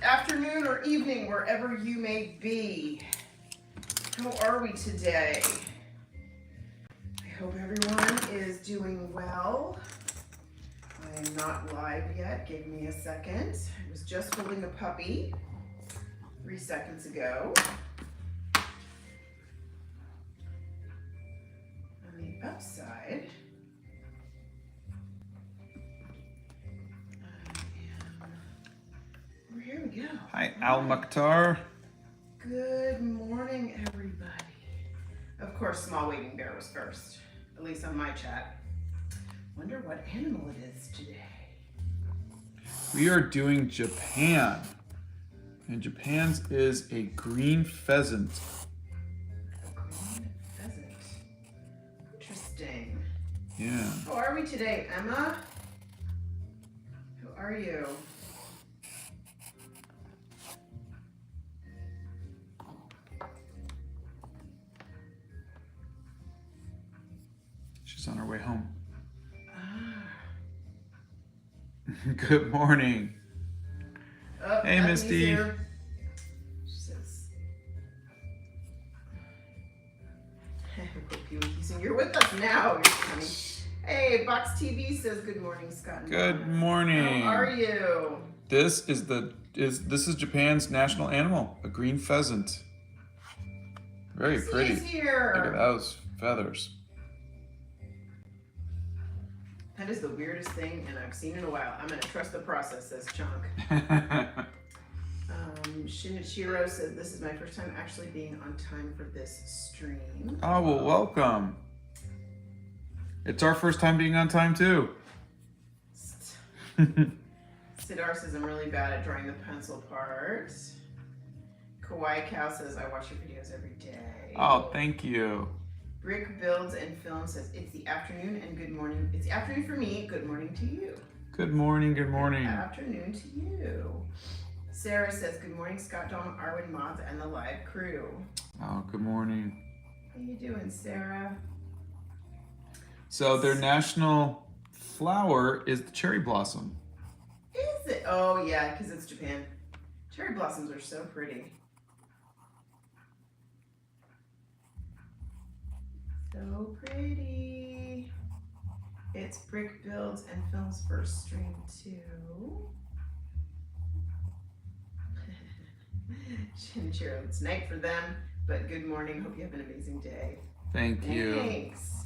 afternoon or evening, wherever you may be. How are we today? I hope everyone is doing well. I am not live yet. Give me a second. I was just holding a puppy 3 seconds ago. On the upside, here we go. Hi, Al Mukhtar. Good morning, everybody. Of course, small waving bear was first, at least on my chat. Wonder what animal it is today. We are doing Japan. And Japan's is a green pheasant. Green pheasant. Interesting. Yeah. How are we today, Emma? How are you? She's on her way home. Ah. Good morning. Oh, Hey, Misty. Here. She says, you're with us now. You're funny. Hey, Box TV says good morning, Scott. Good morning. How are you? This is Japan's national animal, a green pheasant. Very pretty. He's here. Look at those feathers. That is the weirdest thing, and I've seen in a while. I'm going to trust the process, says Chunk. Shinichiro says, this is my first time actually being on time for this stream. Oh, well, welcome. It's our first time being on time, too. Sidar says, I'm really bad at drawing the pencil part. Kawaii Cow says, I watch your videos every day. Oh, thank you. Brick Builds and Film says, it's the afternoon and good morning. It's the afternoon for me. Good morning to you. Good morning, good morning. Good afternoon to you. Sarah says, good morning, Scott, Dom, Arwen, Mods, and the live crew. Oh, good morning. How you doing, Sarah? So their national flower is the cherry blossom. Is it? Oh, yeah, because it's Japan. Cherry blossoms are so pretty. So pretty. It's Brick Builds and Film's first stream, too. Shinichiro, it's night for them, but good morning. Hope you have an amazing day. Thank you. Thanks.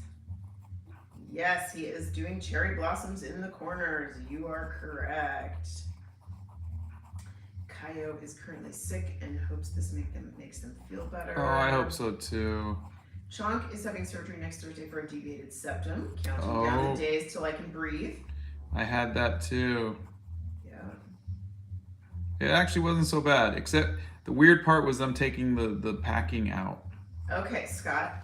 Yes, he is doing cherry blossoms in the corners. You are correct. Kaio is currently sick and hopes this makes them feel better. Oh, I hope so too. Chonk is having surgery next Thursday for a deviated septum. Counting down the days till I can breathe. I had that too. Yeah. It actually wasn't so bad, except the weird part was them taking the packing out. Okay, Scott.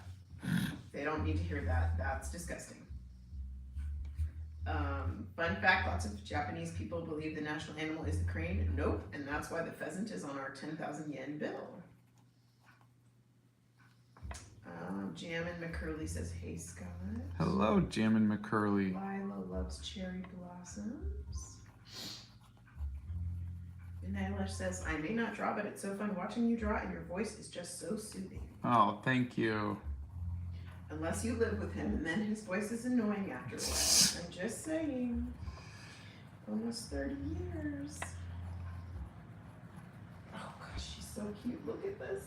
They don't need to hear that. That's disgusting. Fun fact, lots of Japanese people believe the national animal is the crane. Nope, and that's why the pheasant is on our 10,000 yen bill. Jammin McCurley says, hey, Scott. Hello, Jammin McCurley. Lila loves cherry blossoms. And Eilish says, I may not draw, but it's so fun watching you draw, and your voice is just so soothing. Oh, thank you. Unless you live with him, and then his voice is annoying after a while. I'm just saying. Almost 30 years. Oh gosh, she's so cute. Look at this.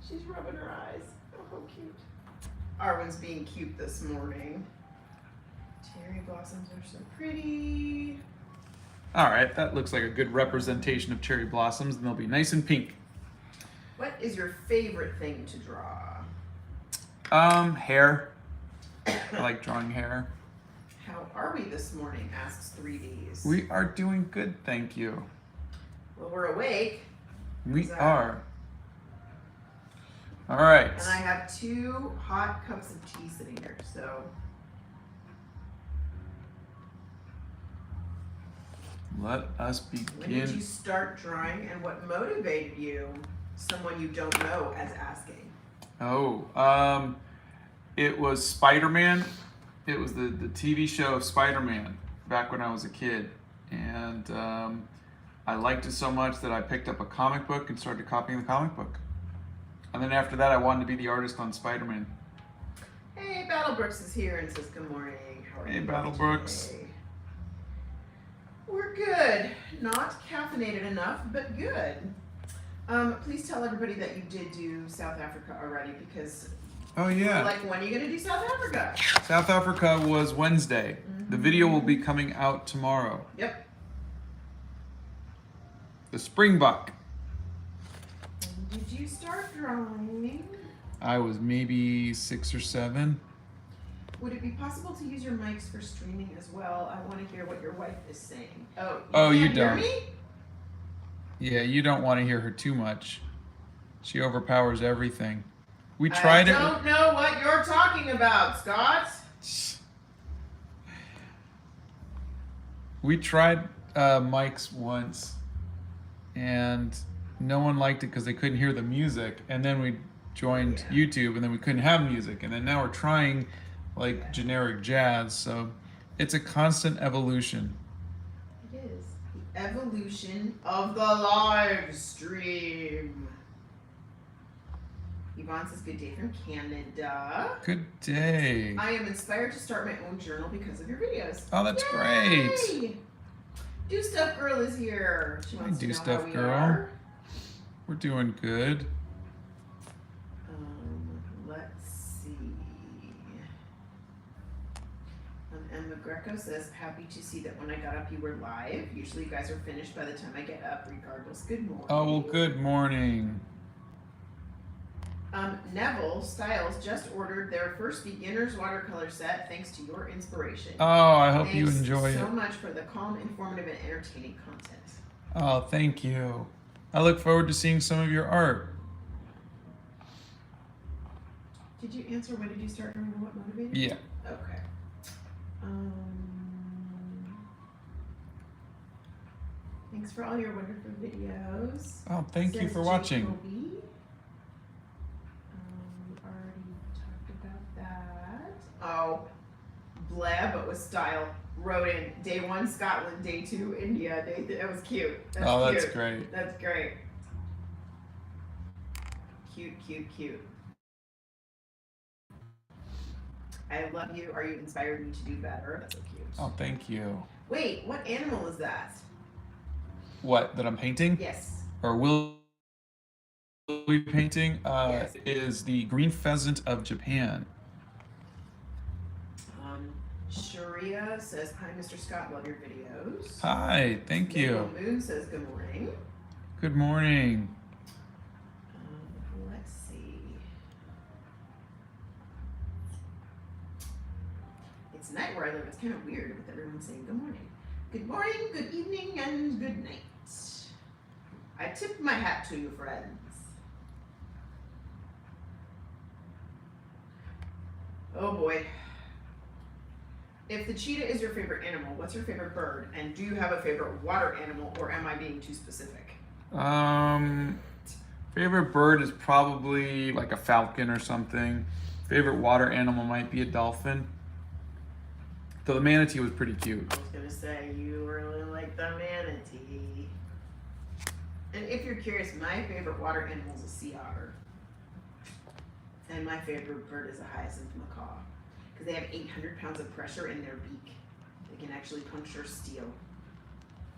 She's rubbing her eyes. Oh, how cute. Arwen's being cute this morning. Cherry blossoms are so pretty. All right, that looks like a good representation of cherry blossoms, and they'll be nice and pink. What is your favorite thing to draw? Hair. I like drawing hair. How are we this morning? Asks 3Ds. We are doing good, thank you. Well, we're awake. We are. All right. And I have 2 hot cups of tea sitting here, so. Let us begin. When did you start drawing, and what motivated you, someone you don't know, as asking? Oh, it was Spider-Man. It was the TV show of Spider-Man back when I was a kid. And I liked it so much that I picked up a comic book and started copying the comic book. And then after that, I wanted to be the artist on Spider-Man. Hey, Battlebrooks is here and says good morning. How are Hey, you Battlebrooks. today? We're good. Not caffeinated enough, but good. Please tell everybody that you did do South Africa already, because Oh yeah. like, when are you gonna do South Africa? South Africa was Wednesday. The video will be coming out tomorrow. Yep. The Springbok. Did you start drawing? I was maybe 6 or 7. Would it be possible to use your mics for streaming as well? I want to hear what your wife is saying. Oh, you can't hear don't. me? Yeah, you don't want to hear her too much. She overpowers everything. We tried it. I don't know what you're talking about, Scott. We tried mics once, and no one liked it because they couldn't hear the music. And then we joined YouTube, and then we couldn't have music. And then now we're trying like generic jazz. So it's a constant evolution. It is the evolution of the live stream. Yvonne says, good day from Canada. Good day. I am inspired to start my own journal because of your videos. Oh, that's Yay! great. Do Stuff Girl is here. She wants to Do know Stuff how we Girl. are. We're doing good. Let's see. Emma Greco says, happy to see that when I got up you were live. Usually you guys are finished by the time I get up, regardless. Good morning. Oh, well, good morning. Neville Styles just ordered their first beginner's watercolor set thanks to your inspiration. Oh, I hope you Thanks enjoy so it. much for the calm, informative, and entertaining content. Oh, thank you. I look forward to seeing some of your art. Did you answer when did you start drawing and what motivated you? Yeah. Okay. Thanks for all your wonderful videos. Oh, thank you Says for watching. Jacoby. Already talked about that. Oh, blah, but with style. Wrote in day 1 Scotland, day 2 India, that was cute. That's Oh, cute. that's great. That's great. Cute, cute, cute. I love you. Are you inspired me to do better? That's so cute. Oh, thank you. Wait, what animal is that? What, that I'm painting? Yes. Or will be painting? Yes. Is the green pheasant of Japan. Sharia says, hi, Mr. Scott, love your videos. Hi, thank you. Moon says, good morning. Good morning. Let's see. It's night where I live. It's kind of weird with everyone saying good morning. Good morning, good evening, and good night. I tip my hat to you, friends. Oh boy. If the cheetah is your favorite animal, what's your favorite bird? And do you have a favorite water animal, or am I being too specific? Favorite bird is probably like a falcon or something. Favorite water animal might be a dolphin. Though the manatee was pretty cute. I was gonna say, you really like the manatee. And if you're curious, my favorite water animal is a sea otter. And my favorite bird is a hyacinth macaw. Because they have 800 pounds of pressure in their beak. They can actually puncture steel.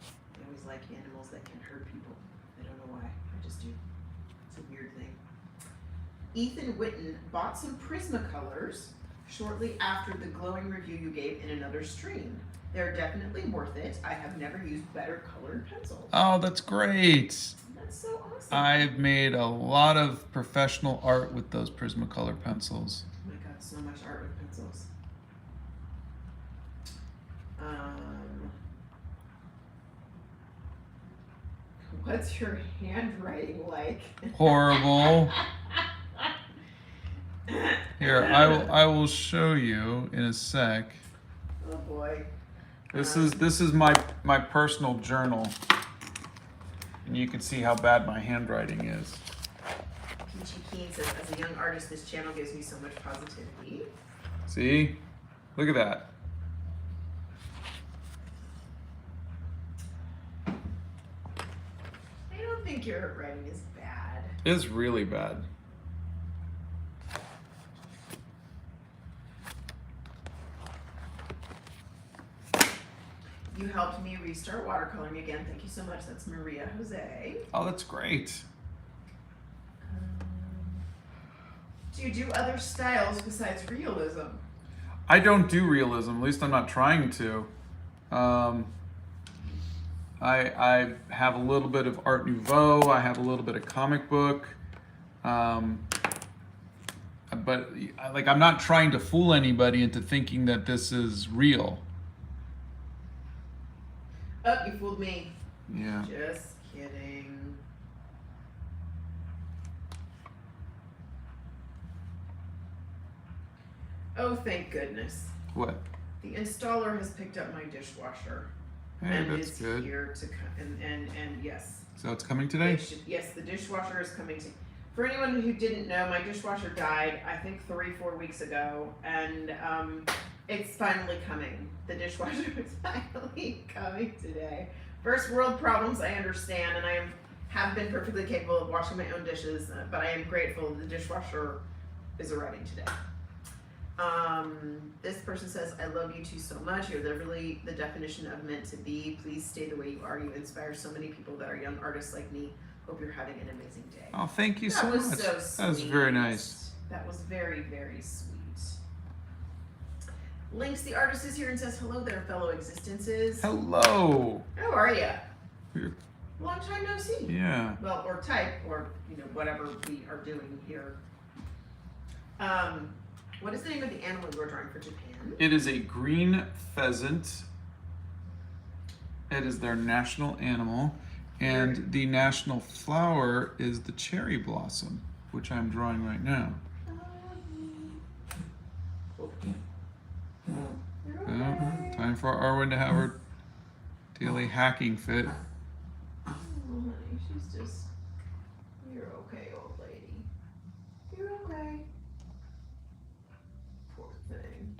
I always like animals that can hurt people. I don't know why, I just do. It's a weird thing. Ethan Witten bought some Prismacolors shortly after the glowing review you gave in another stream. They're definitely worth it. I have never used better colored pencils. Oh, that's great. That's so awesome. I've made a lot of professional art with those Prismacolor pencils. Oh my god, so much art with pencils. What's your handwriting like? Horrible. Here, I will show you in a sec. Oh boy. This is my personal journal. And you can see how bad my handwriting is. Peachy Keen says, as a young artist, this channel gives me so much positivity. See? Look at that. think your writing is bad. It's really bad. You helped me restart watercoloring again. Thank you so much. That's Maria Jose. Oh, that's great. Do you do other styles besides realism? I don't do realism. At least I'm not trying to. I have a little bit of Art Nouveau. I have a little bit of comic book. But like, I'm not trying to fool anybody into thinking that this is real. Oh, you fooled me. Yeah. Just kidding. Oh, thank goodness. What? The installer has picked up my dishwasher. Hey, and that's is good. here to come. And yes. So it's coming today? Yes, the dishwasher is coming to. For anyone who didn't know, my dishwasher died, I think 3-4 weeks ago, and it's finally coming. The dishwasher is finally coming today. First world problems, I understand, and have been perfectly capable of washing my own dishes, but I am grateful the dishwasher is arriving today. This person says, I love you two so much. You're literally the definition of meant to be. Please stay the way you are. You inspire so many people that are young artists like me. Hope you're having an amazing day. Oh, thank you so much. That was so sweet. That was very nice. That was very, very sweet. Lynx the artist is here and says, hello there, fellow existences. Hello. How are you? You're- Long time no see. Yeah. Well, or type, or whatever we are doing here. What is the name of the animal you are drawing for Japan? It is a green pheasant. It is their national animal. And the national flower is the cherry blossom, which I'm drawing right now. Time for Arwen to have her daily hacking fit. Oh, honey, she's just. You're okay, old lady. You're okay. Poor thing.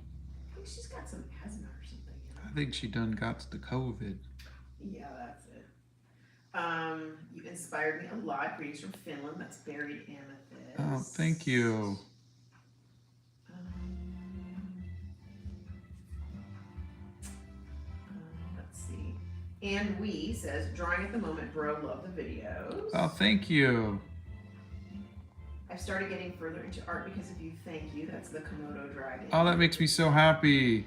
I think she's got some asthma or something. I think she done got the COVID. Yeah, that's it. You inspired me a lot. Greetings from Finland. That's Buried Amethyst. Oh, thank you. Let's see. And we says, drawing at the moment, bro. Love the videos. Oh, thank you. I've started getting further into art because of you. Thank you. That's the Komodo dragon. Oh, that makes me so happy.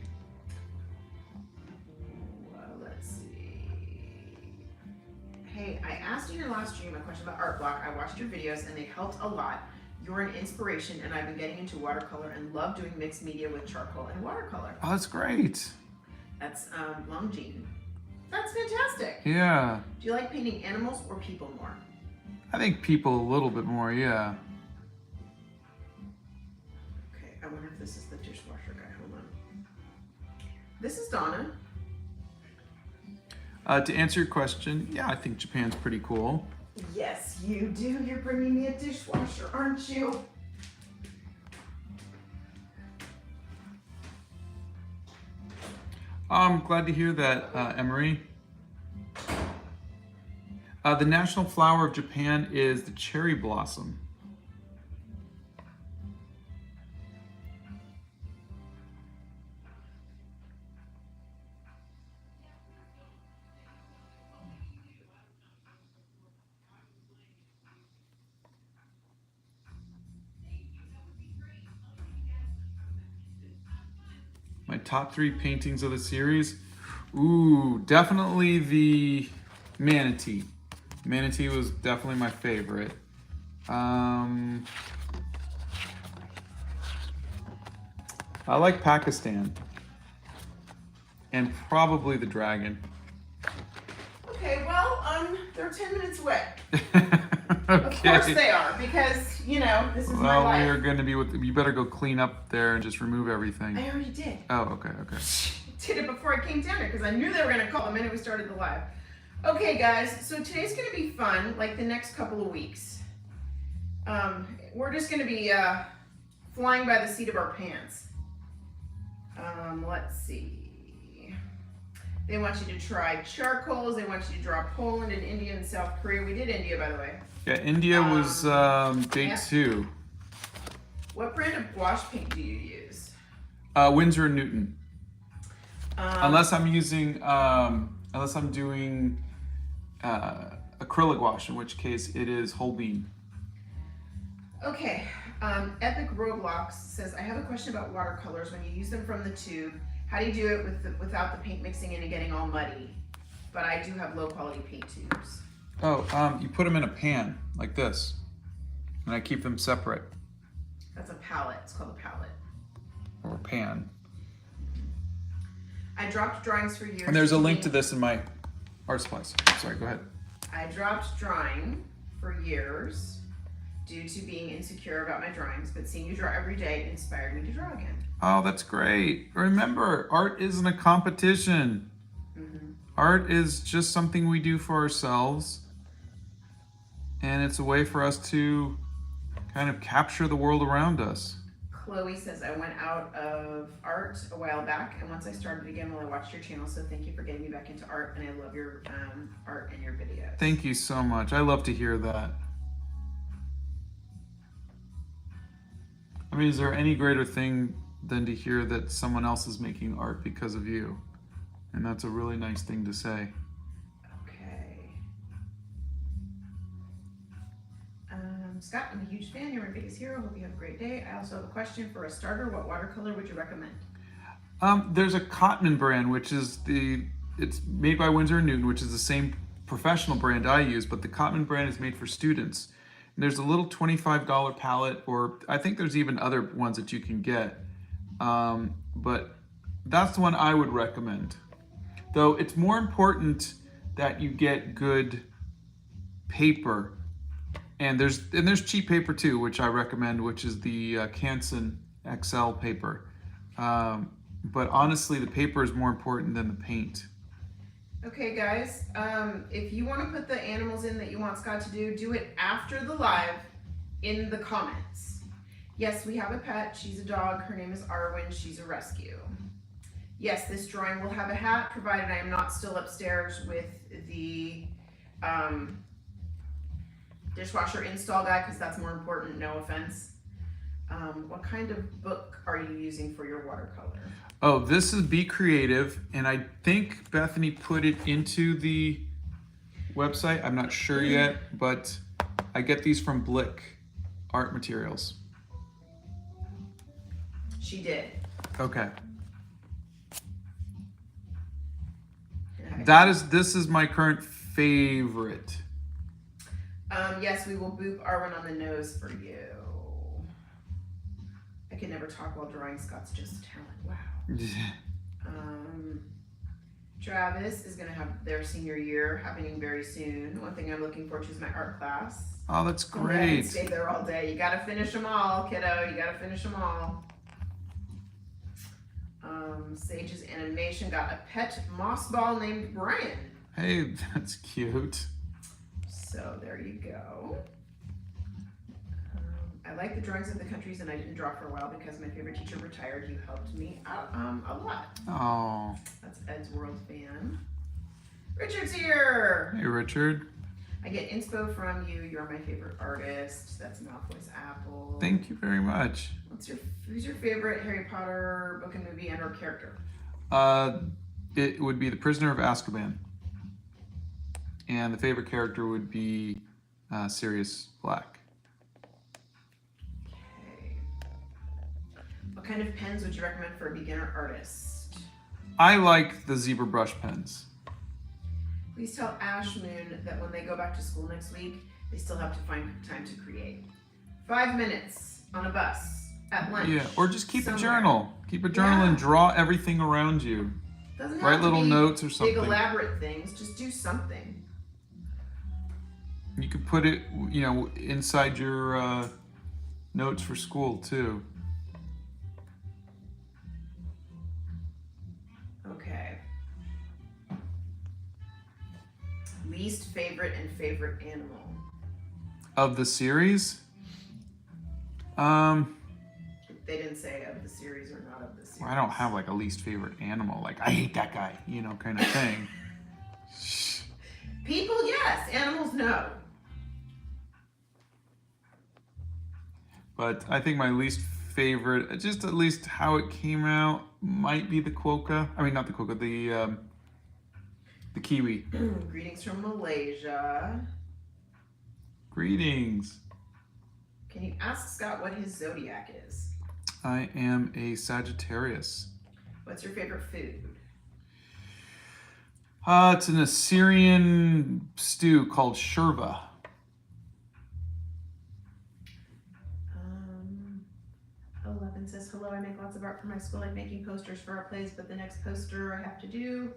Let's see. Hey, I asked in your last stream a question about art block. I watched your videos and they helped a lot. You're an inspiration, and I've been getting into watercolor and love doing mixed media with charcoal and watercolor. Oh, that's great. That's Long Jean. That's fantastic. Yeah. Do you like painting animals or people more? I think people a little bit more, yeah. Okay, I wonder if this is the dishwasher guy. Hold on. This is Donna. To answer your question, yeah, I think Japan's pretty cool. Yes, you do. You're bringing me a dishwasher, aren't you? I'm glad to hear that, Emery. The national flower of Japan is the cherry blossom. My top 3 paintings of the series? Ooh, definitely the manatee. Manatee was definitely my favorite. I like Pakistan. And probably the dragon. Okay, well, they're 10 minutes away. Okay. Of course they are, because, this is my Well, life. we are going to be with. You better go clean up there and just remove everything. I already did. Oh, okay, okay. Did it before I came down here, because I knew they were going to call the minute we started the live. Okay, guys, so today's going to be fun, like the next couple of weeks. We're just going to be flying by the seat of our pants. Let's see. They want you to try charcoals. They want you to draw Poland and India and South Korea. We did India, by the way. Yeah, India was day 2. What brand of gouache paint do you use? Winsor & Newton. Unless I'm doing acrylic gouache, in which case it is whole bean. Okay, Epic Roblox says, I have a question about watercolors. When you use them from the tube, how do you do it without the paint mixing in and getting all muddy? But I do have low quality paint tubes. Oh, you put them in a pan like this, and I keep them separate. That's a palette. It's called a palette. Or a pan. I dropped drawings for years. And there's a link to this in my art supplies. Sorry, go ahead. I dropped drawing for years due to being insecure about my drawings, but seeing you draw every day inspired me to draw again. Oh, that's great. Remember, art isn't a competition. Mm-hmm. Art is just something we do for ourselves. And it's a way for us to kind of capture the world around us. Chloe says, I went out of art a while back, and once I started again, I watched your channel, so thank you for getting me back into art, and I love your art and your videos. Thank you so much. I love to hear that. I mean, is there any greater thing than to hear that someone else is making art because of you? And that's a really nice thing to say. Okay. Scott, I'm a huge fan. You're my biggest hero. Hope you have a great day. I also have a question for a starter. What watercolor would you recommend? There's a Cotman brand, which is it's made by Winsor & Newton, which is the same professional brand I use, but the Cotman brand is made for students. And there's a little $25 palette, or I think there's even other ones that you can get. But that's the one I would recommend. Though it's more important that you get good paper. And there's cheap paper too, which I recommend, which is the Canson XL paper. But honestly, the paper is more important than the paint. Okay, guys, if you want to put the animals in that you want Scott to do it after the live in the comments. Yes, we have a pet. She's a dog. Her name is Arwen. She's a rescue. Yes, this drawing will have a hat, provided I am not still upstairs with the dishwasher install guy, because that's more important, no offense. What kind of book are you using for your watercolor? Oh, this is Be Creative, and I think Bethany put it into the website. I'm not sure yet, but I get these from Blick Art Materials. She did. Okay. Okay. This is my current favorite. Yes, we will boop Arwen on the nose for you. I can never talk while drawing. Scott's just a talent. Wow. Travis is going to have their senior year happening very soon. One thing I'm looking forward to is my art class. Oh, that's I can great. stay there all day. You got to finish them all, kiddo. You got to finish them all. Sage's animation got a pet moss ball named Brian. Hey, that's cute. So there you go. I like the drawings of the countries, and I didn't draw for a while because my favorite teacher retired. You helped me out a lot. Oh. That's Ed's World fan. Richard's here. Hey, Richard. I get inspo from you. You're my favorite artist. That's Malfoy's Apple. Thank you very much. Who's your favorite Harry Potter book and movie and/or character? It would be The Prisoner of Azkaban. And the favorite character would be Sirius Black. Okay. What kind of pens would you recommend for a beginner artist? I like the zebra brush pens. Please tell Ash Moon that when they go back to school next week, they still have to find time to create. 5 minutes on a bus, at lunch. Yeah, or just keep somewhere. a journal. Keep a journal and draw everything around you. Doesn't Write have to little be notes or something. big elaborate things. Just do something. You could put it, inside your notes for school too. Okay. Least favorite and favorite animal. Of the series? There They didn't say of the series or not of the series. Well, I don't have like a least favorite animal. Like, I hate that guy, you know, kind of thing. People, yes. Animals, no. But I think my least favorite, just at least how it came out, might be the quokka. I mean, not the quokka, the kiwi. Greetings from Malaysia. Greetings. Can you ask Scott what his zodiac is? I am a Sagittarius. What's your favorite food? It's an Assyrian stew called shurva. 11 says, hello, I make lots of art for my school, like making posters for our plays, but the next poster I have to do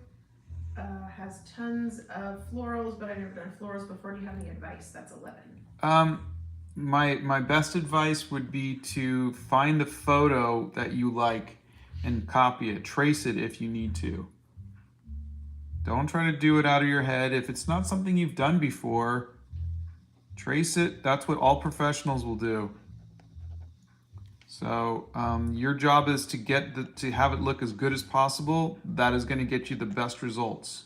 has tons of florals, but I've never done florals before. Do you have any advice? That's 11. My best advice would be to find a photo that you like and copy it. Trace it if you need to. Don't try to do it out of your head. If it's not something you've done before, trace it. That's what all professionals will do. So your job is to to have it look as good as possible. That is going to get you the best results.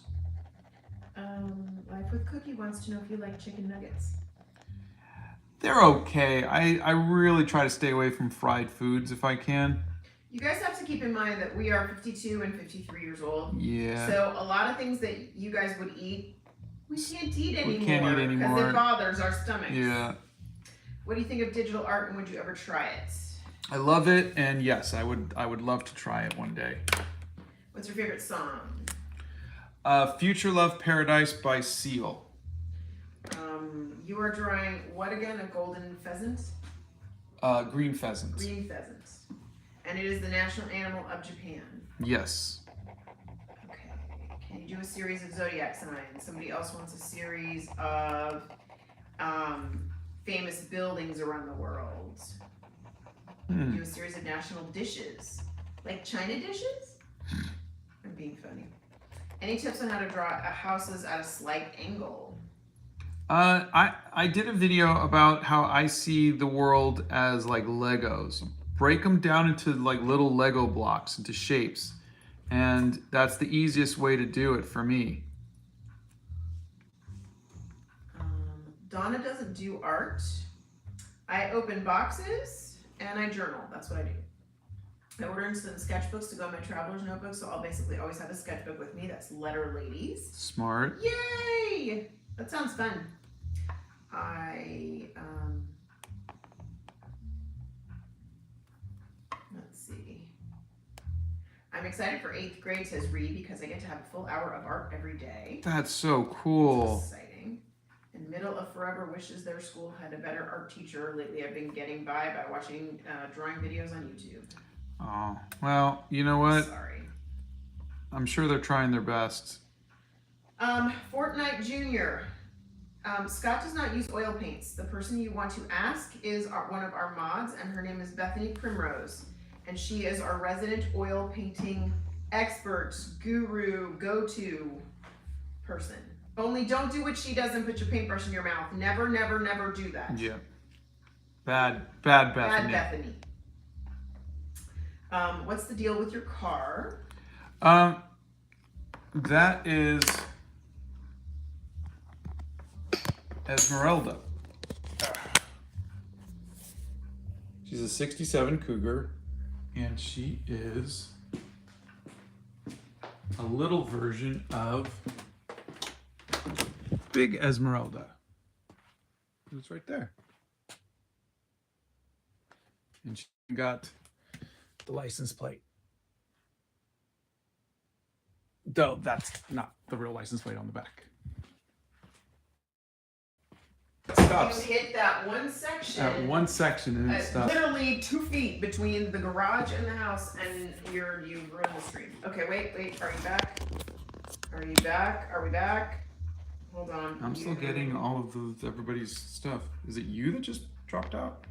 Life with Cookie wants to know if you like chicken nuggets. They're okay. I really try to stay away from fried foods if I can. You guys have to keep in mind that we are 52 and 53 years old. Yeah. So a lot of things that you guys would eat, we can't eat anymore. We can't eat anymore. Because it bothers our stomachs. Yeah. What do you think of digital art, and would you ever try it? I love it, and yes, I would love to try it one day. What's your favorite song? Future Love Paradise by Seal. You are drawing what again? A golden pheasant? Green pheasant. Green pheasant. And it is the national animal of Japan. Yes. Okay. Can you do a series of zodiac signs? Somebody else wants a series of famous buildings around the world. Do a series of national dishes. Like China dishes? I'm being funny. Any tips on how to draw houses at a slight angle? I did a video about how I see the world as like Legos. Break them down into like little Lego blocks, into shapes. And that's the easiest way to do it for me. Donna doesn't do art. I open boxes and I journal. That's what I do. I ordered some sketchbooks to go in my traveler's notebook, so I'll basically always have a sketchbook with me. That's Letter Ladies. Smart. Yay! That sounds fun. Let's see. I'm excited for 8th grade, says Reed, because I get to have a full hour of art every day. That's so cool. That's exciting. And Middle of Forever wishes their school had a better art teacher. Lately I've been getting by watching drawing videos on YouTube. Oh, well, you know what? Sorry. I'm sure they're trying their best. Fortnite Jr. Scott does not use oil paints. The person you want to ask is one of our mods, and her name is Bethany Primrose. And she is our resident oil painting expert, guru, go-to person. Only don't do what she does and put your paintbrush in your mouth. Never, never, never do that. Yeah. Bad Bethany. Bad Bethany. What's the deal with your car? That is Esmeralda. She's a 67 Cougar, and she is a little version of Big Esmeralda. It's right there. And she got the license plate. Though that's not the real license plate on the back. Stops. You hit that one section. At one section and it stops. Literally 2 feet between the garage and the house, and you ruined the stream. Okay, wait. Are you back? Are you back? Are we back? Hold on. I'm still getting all of everybody's stuff. Is it you that just dropped out?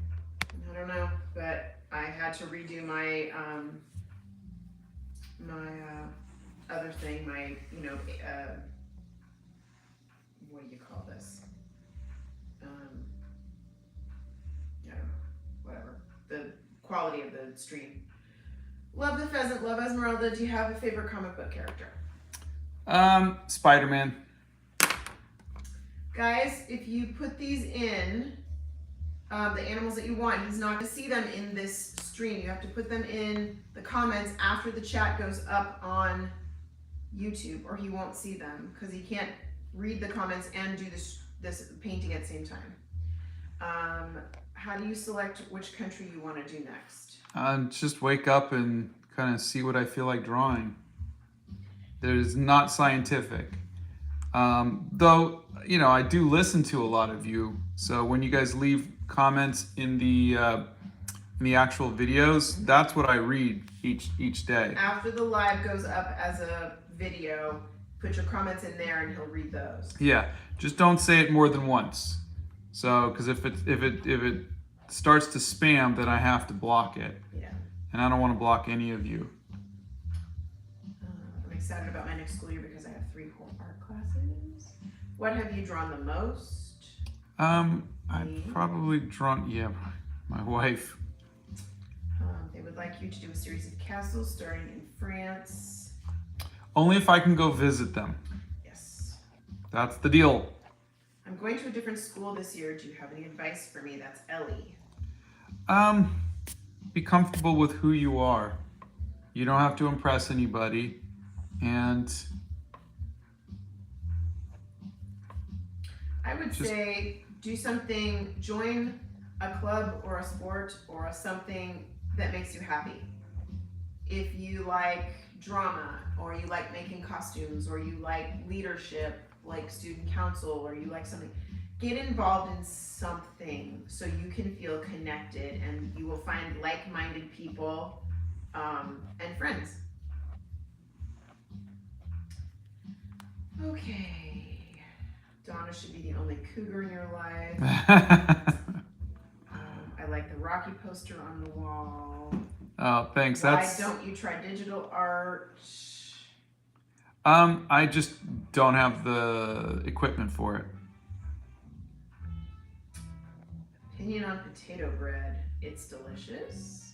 I don't know, but I had to redo my other thing. My what do you call this? I don't know, whatever. The quality quality of the stream. Love the pheasant, love Esmeralda. Do you have a favorite comic book character? Spider-Man. Guys, if you put these in, the animals that you want, he's not going to see them in this stream. You have to put them in the comments after the chat goes up on YouTube, or he won't see them because he can't read the comments and do this painting at the same time. How do you select which country you want to do next? Just wake up and kind of see what I feel like drawing. There's not scientific. Though, you know, I do listen to a lot of you. So when you guys leave comments in the actual videos, that's what I read each day. After the live goes up as a video, put your comments in there and he'll read those. Yeah, just don't say it more than once. So, because if it starts to spam, then I have to block it. Yeah. And I don't want to block any of you. I'm excited about my next school year because I have 3 whole art classes. What have you drawn the most? I've probably drawn, yeah, my wife. They would like you to do a series of castles starting in France. Only if I can go visit them. Yes. That's the deal. I'm going to a different school this year. Do you have any advice for me? That's Ellie. Be comfortable with who you are. You don't have to impress anybody. And I would say do something, join a club or a sport or something that makes you happy. If you like drama, or you like making costumes, or you like leadership, like student council, or you like something, get involved in something so you can feel connected and you will find like-minded people and friends. Okay, Donna should be the only cougar in your life. I like the Rocky poster on the wall. Oh, thanks. Why don't you try digital art? I just don't have the equipment for it. Opinion on potato bread. It's delicious.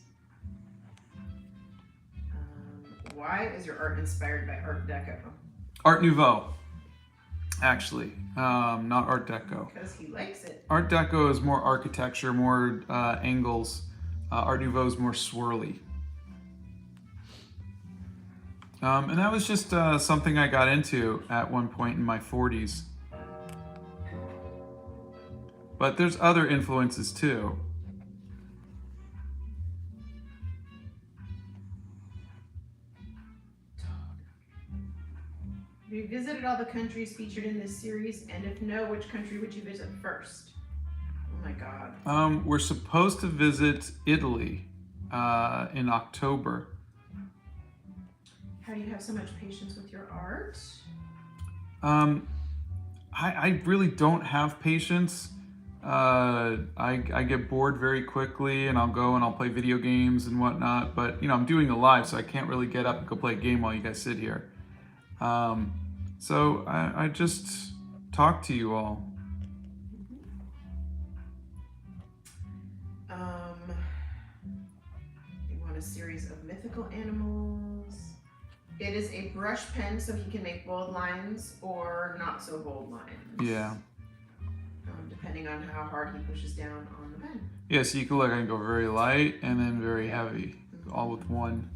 Why is your art inspired by Art Deco? Art Nouveau, actually, not Art Deco. Because he likes it. Art Deco is more architecture, more angles. Art Nouveau is more swirly. And that was just something I got into at one point in my 40s. But there's other influences too. Have you visited all the countries featured in this series? And if no, which country would you visit first? Oh my God. We're supposed to visit Italy in October. How do you have so much patience with your art? I really don't have patience. I get bored very quickly, and I'll go and I'll play video games and whatnot. But you know, I'm doing a live, so I can't really get up and go play a game while you guys sit here. So I just talk to you all. You want a series of mythical animals. It is a brush pen, so he can make bold lines or not so bold lines. Yeah. Depending on how hard he pushes down on the pen. Yeah, so you can look, I can go very light and then very heavy, all with one.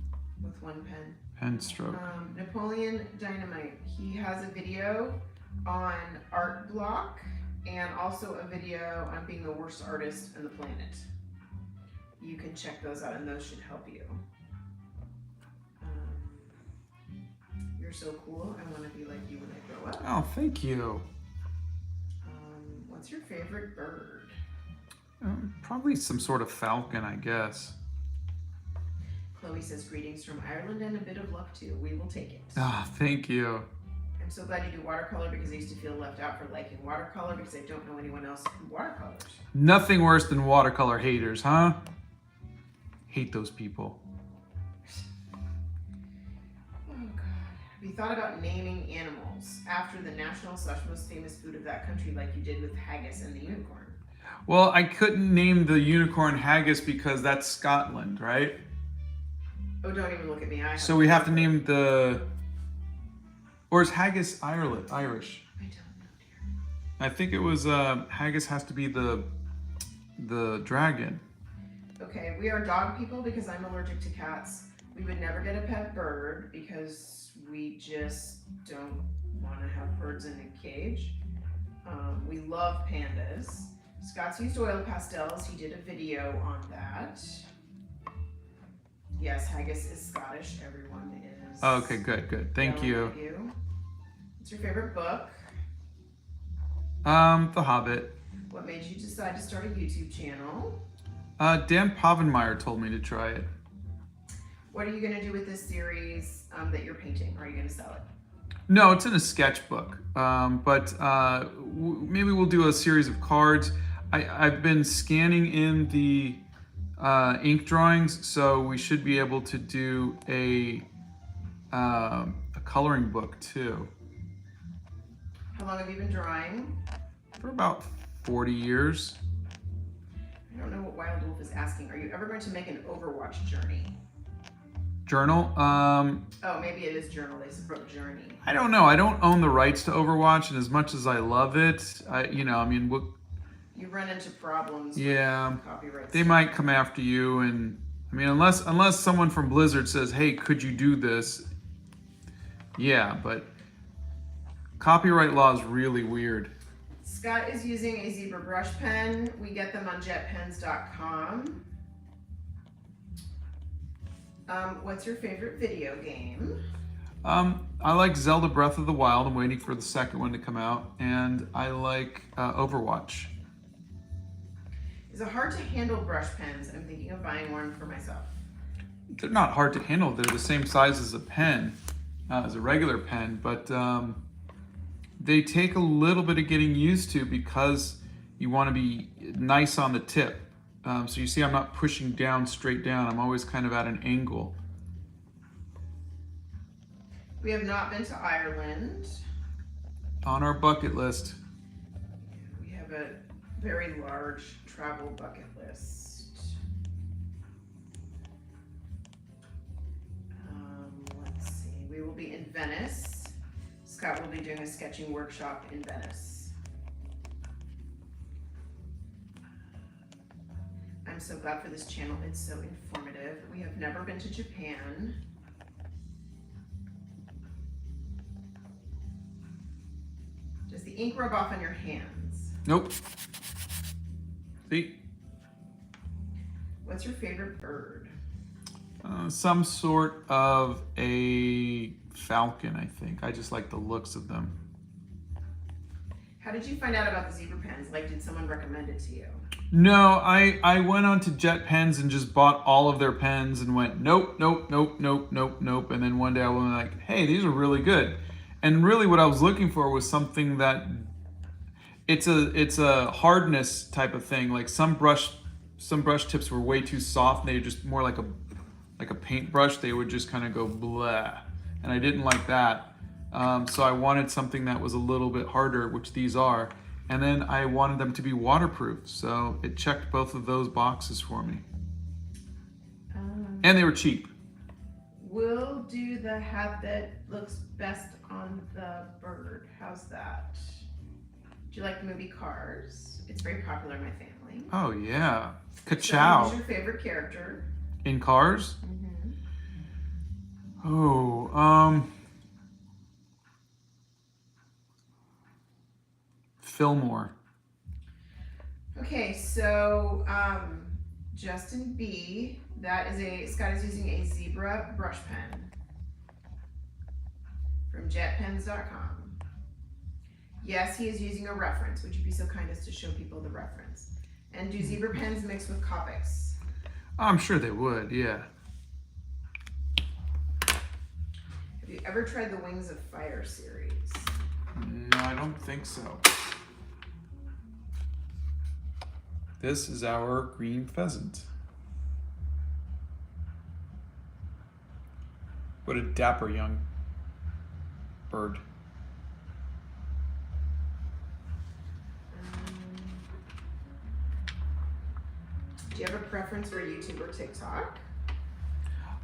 With one pen. Pen stroke. Napoleon Dynamite. He has a video on art block and also a video on being the worst artist on the planet. You can check those out and those should help you. You're so cool. I want to be like you when I grow up. Oh, thank you. What's your favorite bird? Probably some sort of falcon, I guess. Chloe says greetings from Ireland and a bit of luck too. We will take it. Ah, thank you. I'm so glad you do watercolor because I used to feel left out for liking watercolor because I don't know anyone else who watercolors. Nothing worse than watercolor haters, huh? Hate those people. Oh God. Have you thought about naming animals after the national / most famous food of that country like you did with haggis and the unicorn? Well, I couldn't name the unicorn haggis because that's Scotland, right? Oh, don't even look at me. So we have to name the. Or is haggis Ireland, Irish? I don't know, dear. I think it was haggis has to be the dragon. Okay, we are dog people because I'm allergic to cats. We would never get a pet bird because we just don't want to have birds in a cage. We love pandas. Scott's used oil pastels. He did a video on that. Yes, haggis is Scottish. Everyone is. Oh, okay, good. Thank you. What's your favorite book? The Hobbit. What made you decide to start a YouTube channel? Dan Povenmire told me to try it. What are you going to do with this series that you're painting? Are you going to sell it? No, it's in a sketchbook. But maybe we'll do a series of cards. I've been scanning in the ink drawings, so we should be able to do a coloring book too. How long have you been drawing? For about 40 years. I don't know what Wild Wolf is asking. Are you ever going to make an Overwatch journey? Journal? Oh, maybe it is journal. They said journey. I don't know. I don't own the rights to Overwatch, and as much as I love it, You run into problems. Yeah, with copyright they stuff. might come after you, and I mean, unless someone from Blizzard says, "Hey, could you do this?" Yeah, but copyright law is really weird. Scott is using a zebra brush pen. We get them on jetpens.com. What's your favorite video game? I like Zelda Breath of the Wild. I'm waiting for the second one to come out, and I like Overwatch. Is it hard to handle brush pens? I'm thinking of buying one for myself. They're not hard to handle. They're the same size as a pen, as a regular pen, but they take a little bit of getting used to because you want to be nice on the tip. So you see I'm not pushing down straight down. I'm always kind of at an angle. We have not been to Ireland. On our bucket list. We have a very large travel bucket list. Let's see. We will be in Venice. Scott will be doing a sketching workshop in Venice. I'm so glad for this channel. It's so informative. We have never been to Japan. Does the ink rub off on your hands? Nope. See? What's your favorite bird? Some sort of a falcon, I think. I just like the looks of them. How did you find out about the zebra pens? Like, did someone recommend it to you? No, I went on to Jet Pens and just bought all of their pens and went, nope. And then one day I was like, hey, these are really good. And really what I was looking for was something that, it's a hardness type of thing. Like some brush tips were way too soft. And they were just more like a paintbrush. They would just kind of go blah. And I didn't like that. So I wanted something that was a little bit harder, which these are. And then I wanted them to be waterproof. So it checked both of those boxes for me. And they were cheap. We'll do the hat that looks best on the bird. How's that? Do you like the movie Cars? It's very popular in my family. Oh yeah. So Ka-chow. who's your favorite character? In Cars? Mm-hmm. Oh, Fillmore. Okay, so Justin B. Scott is using a zebra brush pen from jetpens.com. Yes, he is using a reference. Would you be so kind as to show people the reference? And do zebra pens mix with Copics? I'm sure they would, yeah. Have you ever tried the Wings of Fire series? No, I don't think so. This is our green pheasant. What a dapper young bird. Do you have a preference for YouTube or TikTok?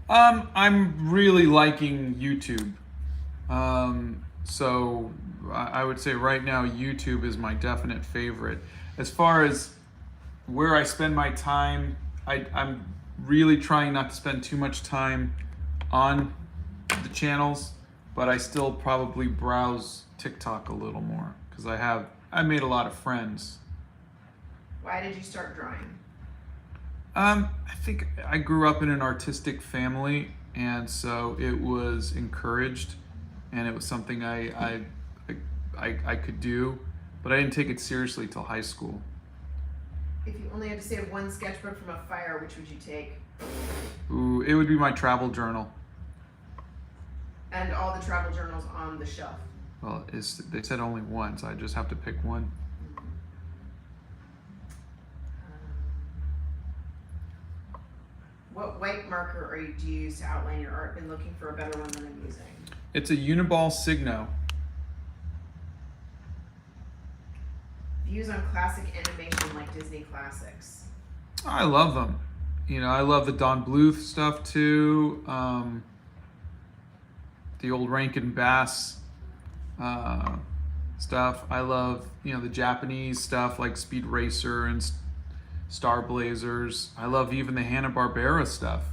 I'm really liking YouTube. So I would say right now YouTube is my definite favorite. As far as where I spend my time, I'm really trying not to spend too much time on the channels, but I still probably browse TikTok a little more because I made a lot of friends. Why did you start drawing? I think I grew up in an artistic family, and so it was encouraged, and it was something I could do, but I didn't take it seriously till high school. If you only had to save one sketchbook from a fire, which would you take? Ooh, it would be my travel journal. And all the travel journals on the shelf. Well, they said only one, so I just have to pick one. What white marker do you use to outline your art? Been looking for a better one than I'm using. It's a Uniball Signo. Views on classic animation like Disney classics. I love them. I love the Don Bluth stuff too. The old Rankin Bass stuff. I love, the Japanese stuff like Speed Racer and Star Blazers. I love even the Hanna-Barbera stuff.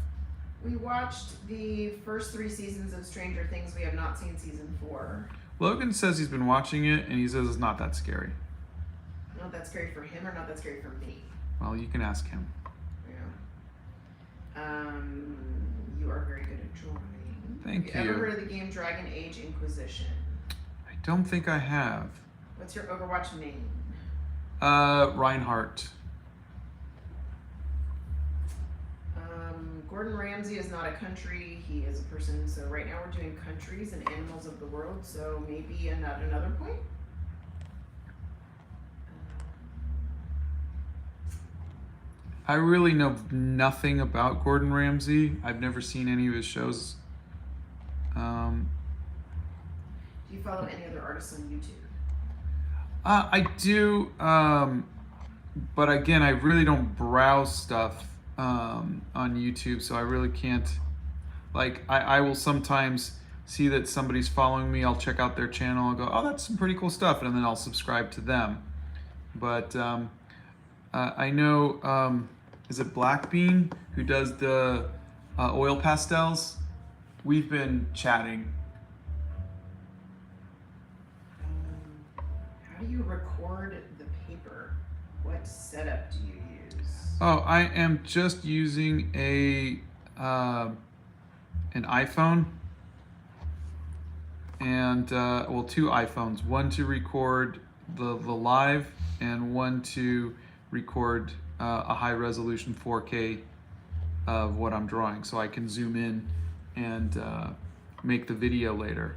We watched the first 3 seasons of Stranger Things. We have not seen season 4. Logan says he's been watching it and he says it's not that scary. Not that scary for him or not that scary for me? Well, you can ask him. Yeah. You are very good at drawing. Thank Have you you. ever heard of the game Dragon Age Inquisition? I don't think I have. What's your Overwatch name? Reinhardt. Gordon Ramsay is not a country, he is a person. So right now we're doing countries and animals of the world, so maybe another point? I really know nothing about Gordon Ramsay. I've never seen any of his shows. Do you follow any other artists on YouTube? I do, but again, I really don't browse stuff on YouTube, so I really can't. Like, I will sometimes see that somebody's following me. I'll check out their channel and go, oh, that's some pretty cool stuff, and then I'll subscribe to them. But I know, is it Black Bean who does the oil pastels? We've been chatting. How do you record the paper? What setup do you use? Oh, I am just using an iPhone and 2 iPhones. One to record the live and one to record a high resolution 4K of what I'm drawing, so I can zoom in and make the video later.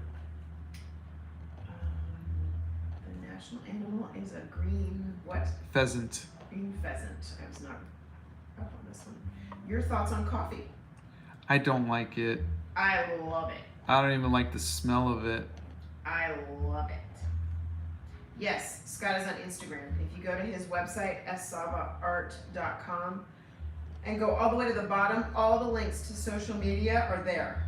The national animal is a green what? Pheasant. Green pheasant. I was not up on this one. Your thoughts on coffee? I don't like it. I love it. I don't even like the smell of it. I love it. Yes, Scott is on Instagram. If you go to his website, ssabaart.com, and go all the way to the bottom, all the links to social media are there.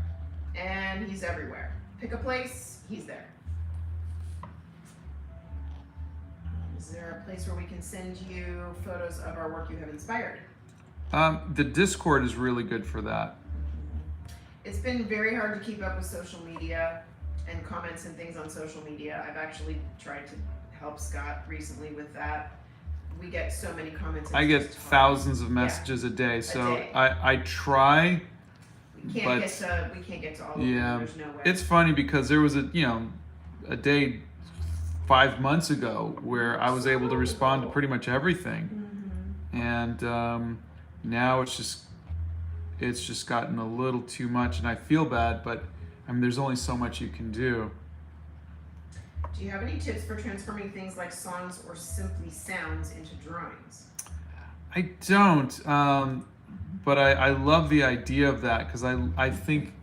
And he's everywhere. Pick a place, he's there. Is there a place where we can send you photos of our work you have inspired? The Discord is really good for that. It's been very hard to keep up with social media and comments and things on social media. I've actually tried to help Scott recently with that. We get so many comments. I get thousands of messages a day, so I try. We can't get to all of them. Yeah, There's no way. it's funny because there was a day 5 months ago where I was able to respond to pretty much everything, and now it's just gotten a little too much, and I feel bad, but I mean, there's only so much you can do. Do you have any tips for transforming things like songs or simply sounds into drawings? I don't, but I love the idea of that because I think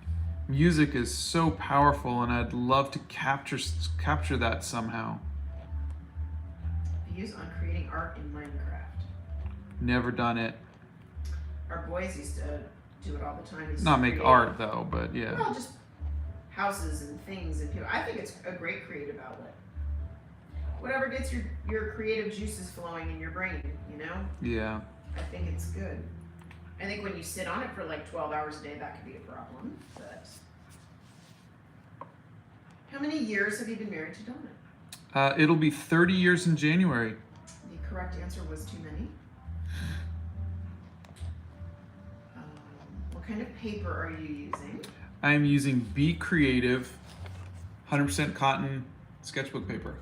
music is so powerful, and I'd love to capture that somehow. Views on creating art in Minecraft. Never done it. boys used to do it all the time. Not make art though, but yeah. Well, just houses and things and people. I think it's a great creative outlet. Whatever gets your creative juices flowing in your brain, you know? Yeah. I think it's good. I think when you sit on it for like 12 hours a day, that could be a problem. But how many years have you been married to Donna? It'll be 30 years in January. The correct answer was too many. What kind of paper are you using? I am using Be Creative 100% cotton sketchbook paper.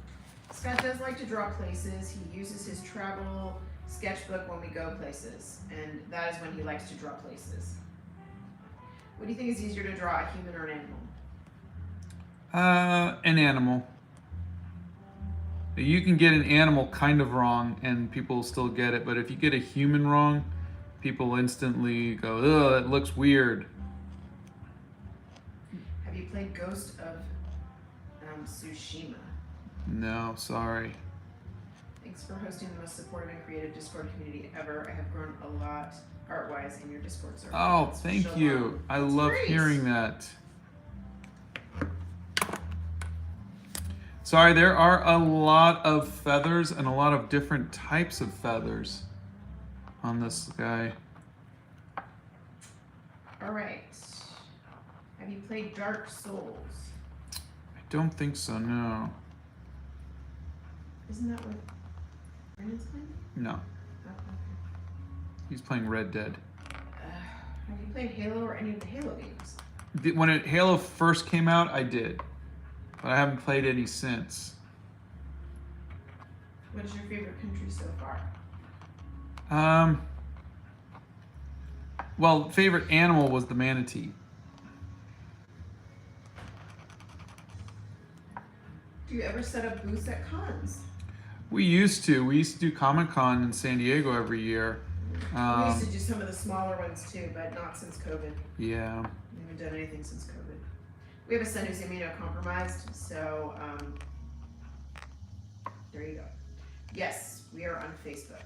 Scott does like to draw places. He uses his travel sketchbook when we go places, and that is when he likes to draw places. What do you think is easier to draw, a human or an animal? An animal. You can get an animal kind of wrong and people will still get it, but if you get a human wrong, people instantly go, ugh, that looks weird. Have you played Ghost of Tsushima? No, sorry. Thanks for hosting the most supportive and creative Discord community ever. I have grown a lot art-wise in your Discord server. Oh, That's thank so you. long. I That's love great. hearing that. Sorry, there are a lot of feathers and a lot of different types of feathers on this guy. All right. Have you played Dark Souls? I don't think so, no. Isn't that what Brandon's playing? No, Oh, okay. he's playing Red Dead. Have you played Halo or any of the Halo games? When Halo first came out, I did. But I haven't played any since. What is your favorite country so far? Well, favorite animal was the manatee. Do you ever set up booths at cons? We used to do Comic-Con in San Diego every year. We used to do some of the smaller ones too, but not since COVID. Yeah. We haven't done anything since COVID. We have a son who's immunocompromised, so there you go. Yes, we are on Facebook.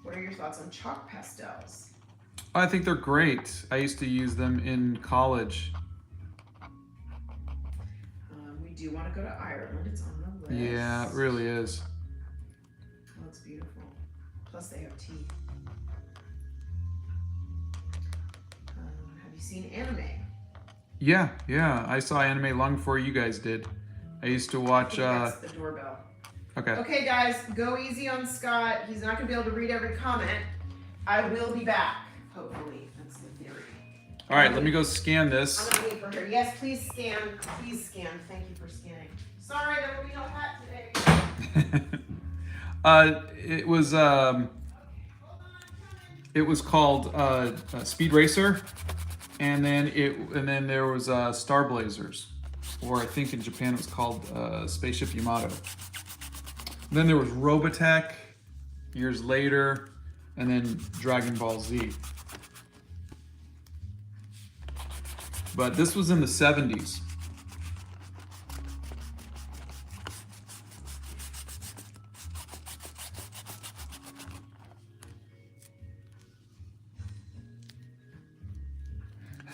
What are your thoughts on chalk pastels? I think they're great. I used to use them in college. We do want to go to Ireland. It's on the list. Yeah, it really is. Oh, it's beautiful. Plus they have tea. Have you seen anime? Yeah. I saw anime long before you guys did. I used to watch. That's the doorbell. Okay. Okay, guys, go easy on Scott. He's not going to be able to read every comment. I will be back, hopefully. That's the theory. All right, let me go scan I'm this. going to wait for her. Yes, please scan. Please scan. Thank you for scanning. Sorry, there will be no hat today. It was called Speed Racer, and then there was Star Blazers, or I think in Japan it was called Spaceship Yamato. Then there was Robotech years later, and then Dragon Ball Z. But this was in the 70s.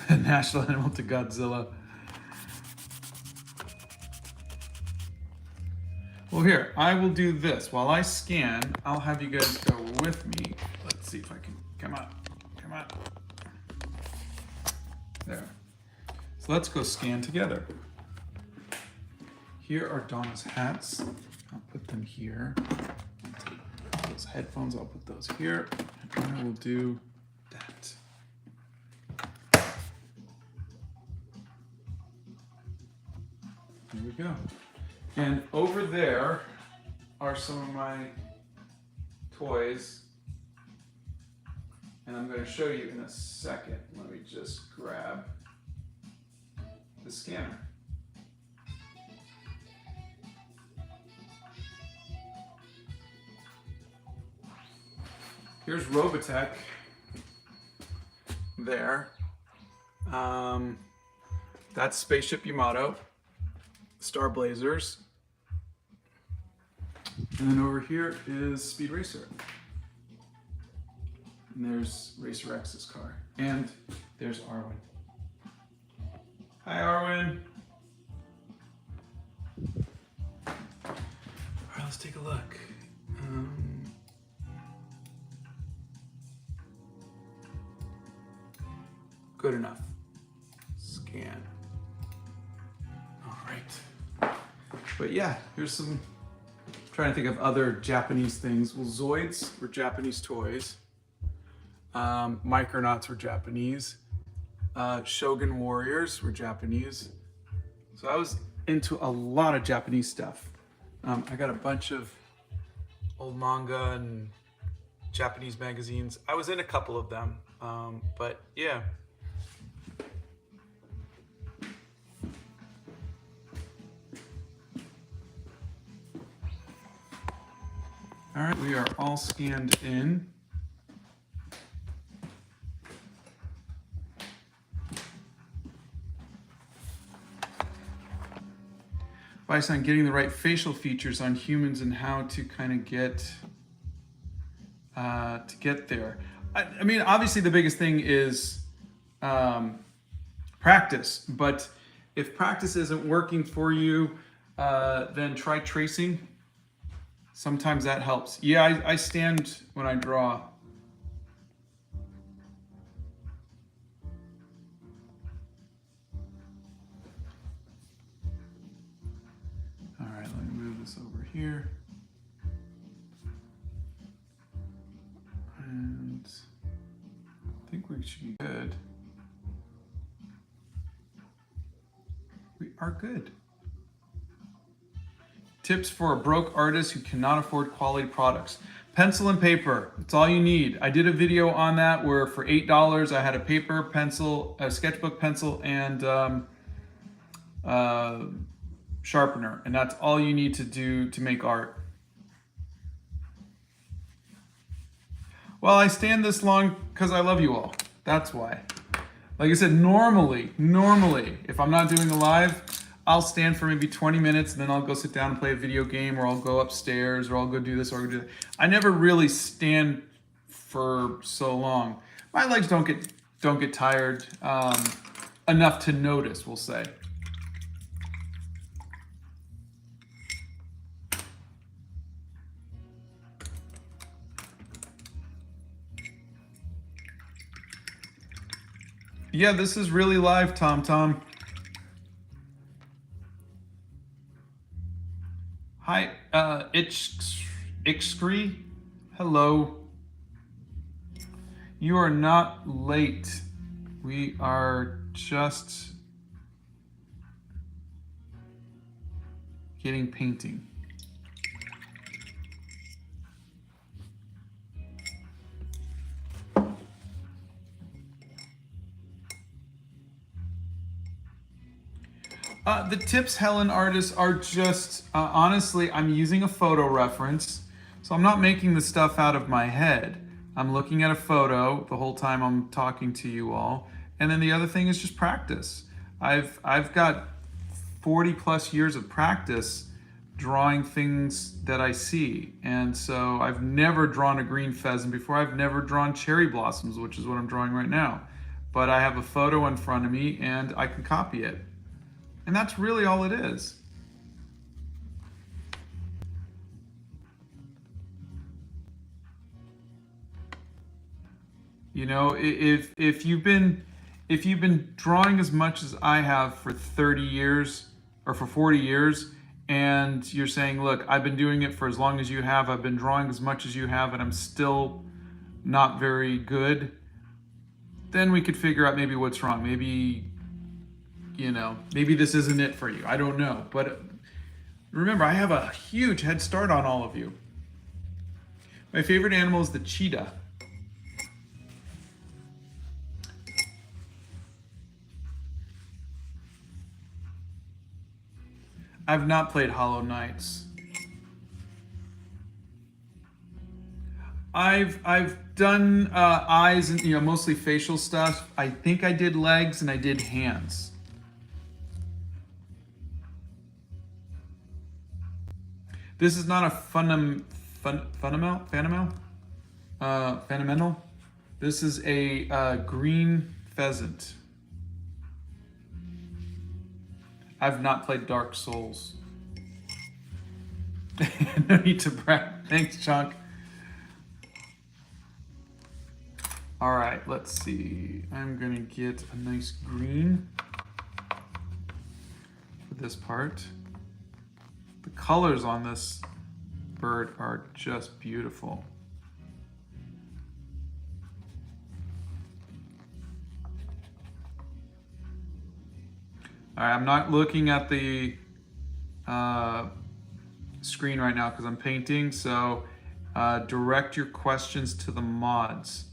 National animal to Godzilla. Well, here, I will do this. While I scan, I'll have you guys go with me. Let's see if I can, come on. There. So let's go scan together. Here are Donna's hats. I'll put them here. Those headphones, I'll put those here. And I will do that. Here we go. And over there are some of my toys. And I'm going to show you in a second. Let me just grab the scanner. Here's Robotech there. That's Spaceship Yamato. Star Blazers. And then over here is Speed Racer. And there's Racer X's car. And there's Arwen. Hi, Arwen. All right, let's take a look. Good enough. Scan. All right. But yeah, here's some, trying to think of other Japanese things. Well, Zoids were Japanese toys. Micronauts were Japanese. Shogun Warriors were Japanese. So I was into a lot of Japanese stuff. I got a bunch of old manga and Japanese magazines. I was in a couple of them, but yeah. All right, we are all scanned in. Advice on getting the right facial features on humans and how to kind of get there. I mean, obviously the biggest thing is practice, but if practice isn't working for you, then try tracing. Sometimes that helps. Yeah, I stand when I draw. All right, let me move this over here. And I think we should be good. We are good. Tips for a broke artist who cannot afford quality products. Pencil and paper, it's all you need. I did a video on that where for $8 I had a paper, pencil, a sketchbook pencil, and sharpener. And that's all you need to do to make art. Well, I stand this long because I love you all. That's why. Like I said, normally, if I'm not doing a live, I'll stand for maybe 20 minutes and then I'll go sit down and play a video game, or I'll go upstairs, or I'll go do this, or I'll go do that. I never really stand for so long. My legs don't get tired enough to notice, we'll say. Yeah, this is really live, Tom. Hi, Ixcree. Hello. You are not late. We are just getting painting. The tips, Helen artists, are just, honestly, I'm using a photo reference. So I'm not making the stuff out of my head. I'm looking at a photo the whole time I'm talking to you all. And then the other thing is just practice. I've got 40 plus years of practice drawing things that I see. And so I've never drawn a green pheasant before. I've never drawn cherry blossoms, which is what I'm drawing right now. But I have a photo in front of me and I can copy it. And that's really all it is. You know, if you've been drawing as much as I have for 30 years or for 40 years, and you're saying, look, I've been doing it for as long as you have, I've been drawing as much as you have, and I'm still not very good, then we could figure out maybe what's wrong. Maybe, you know, maybe this isn't it for you. I don't know. But remember, I have a huge head start on all of you. My favorite animal is the cheetah. I've not played Hollow Knights. I've done eyes and, you know, mostly facial stuff. I think I did legs and I did hands. This is not a fundamental. This is a green pheasant. I've not played Dark Souls. No need to brag. Thanks, Chunk. All right, let's see. I'm gonna get a nice green for this part. The colors on this bird are just beautiful. All right, I'm not looking at the screen right now because I'm painting, so direct your questions to the mods.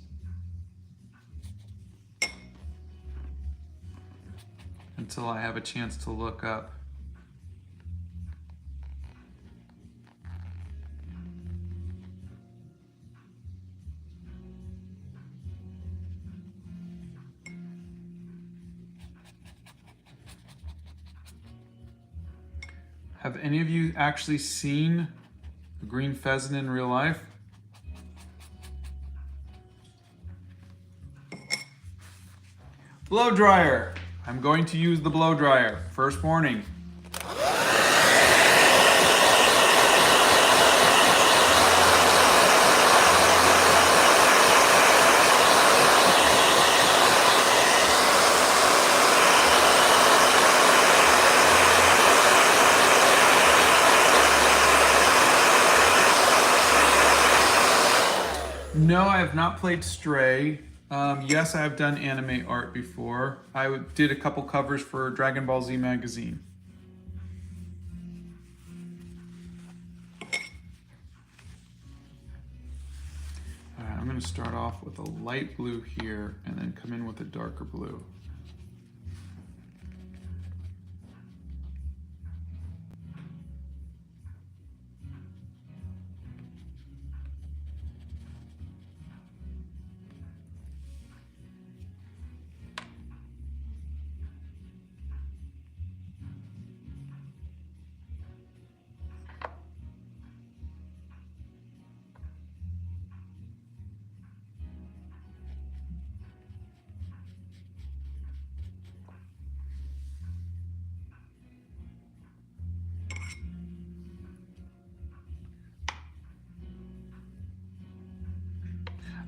Until I have a chance to look up. Have any of you actually seen a green pheasant in real life? Blow dryer. I'm going to use the blow dryer. First warning. No, I have not played Stray. Yes, I have done anime art before. I did a couple covers for Dragon Ball Z magazine. All right, I'm going to start off with a light blue here and then come in with a darker blue.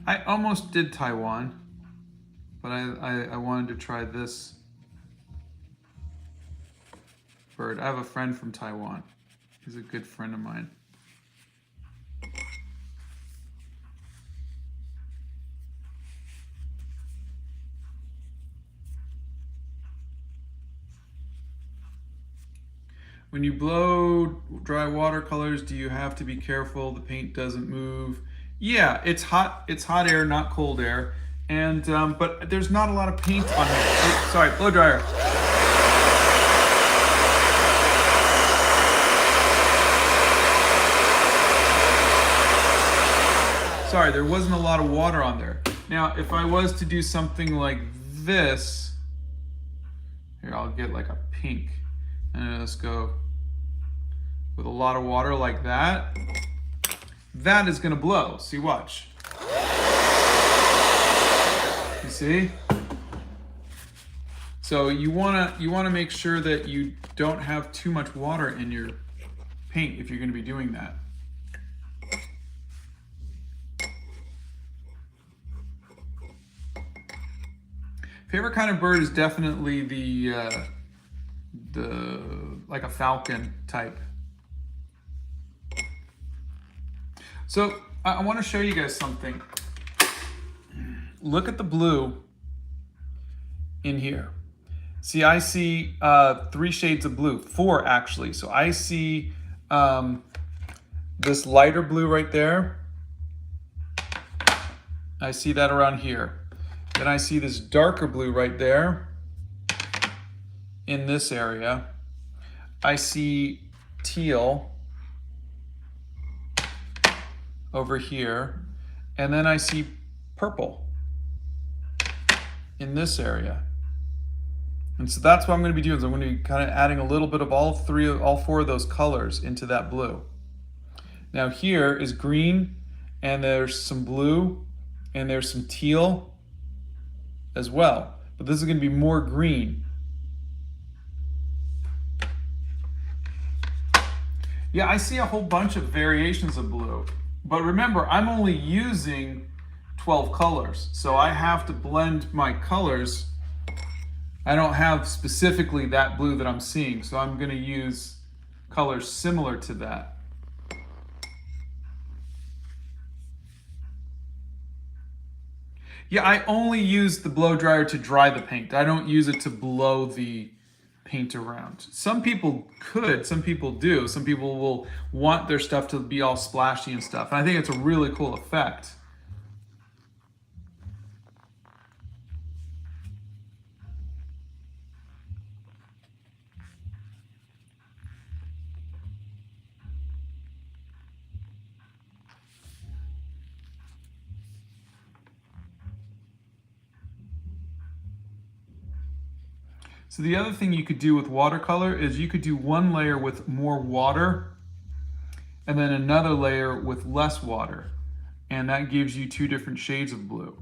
I almost did Taiwan, but I wanted to try this bird. I have a friend from Taiwan. He's a good friend of mine. When you blow dry watercolors, do you have to be careful the paint doesn't move? Yeah, it's hot air, not cold air. And, but there's not a lot of paint on here. Oh, sorry, blow dryer. Sorry, there wasn't a lot of water on there. Now, if I was to do something like this, here, I'll get like a pink. And let's go with a lot of water like that. That is gonna blow. See, watch. You see? So you wanna make sure that you don't have too much water in your paint if you're gonna be doing that. Favorite kind of bird is definitely the like a falcon type. So I want to show you guys something. Look at the blue in here. See, I see 3 shades of blue, 4 actually. So I see this lighter blue right there. I see that around here. Then I see this darker blue right there in this area. I see teal over here, and then I see purple in this area. And so that's what I'm going to be doing. Is I'm going to be kind of adding a little bit of all 4 of those colors into that blue. Now here is green, and there's some blue, and there's some teal as well. But this is going to be more green. Yeah, I see a whole bunch of variations of blue. But remember, I'm only using 12 colors. So I have to blend my colors. I don't have specifically that blue that I'm seeing. So I'm going to use colors similar to that. Yeah, I only use the blow dryer to dry the paint. I don't use it to blow the paint around. Some people could, some people do. Some people will want their stuff to be all splashy and stuff. And I think it's a really cool effect. So the other thing you could do with watercolor is you could do one layer with more water and then another layer with less water. And that gives you two different shades of blue.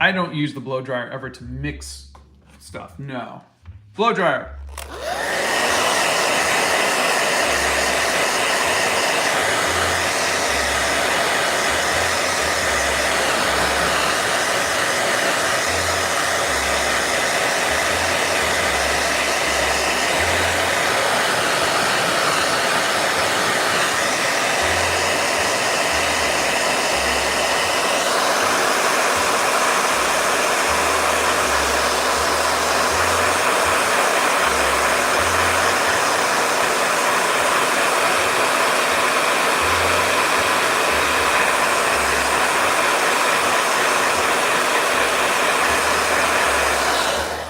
I don't use the blow dryer ever to mix stuff, no. Blow dryer.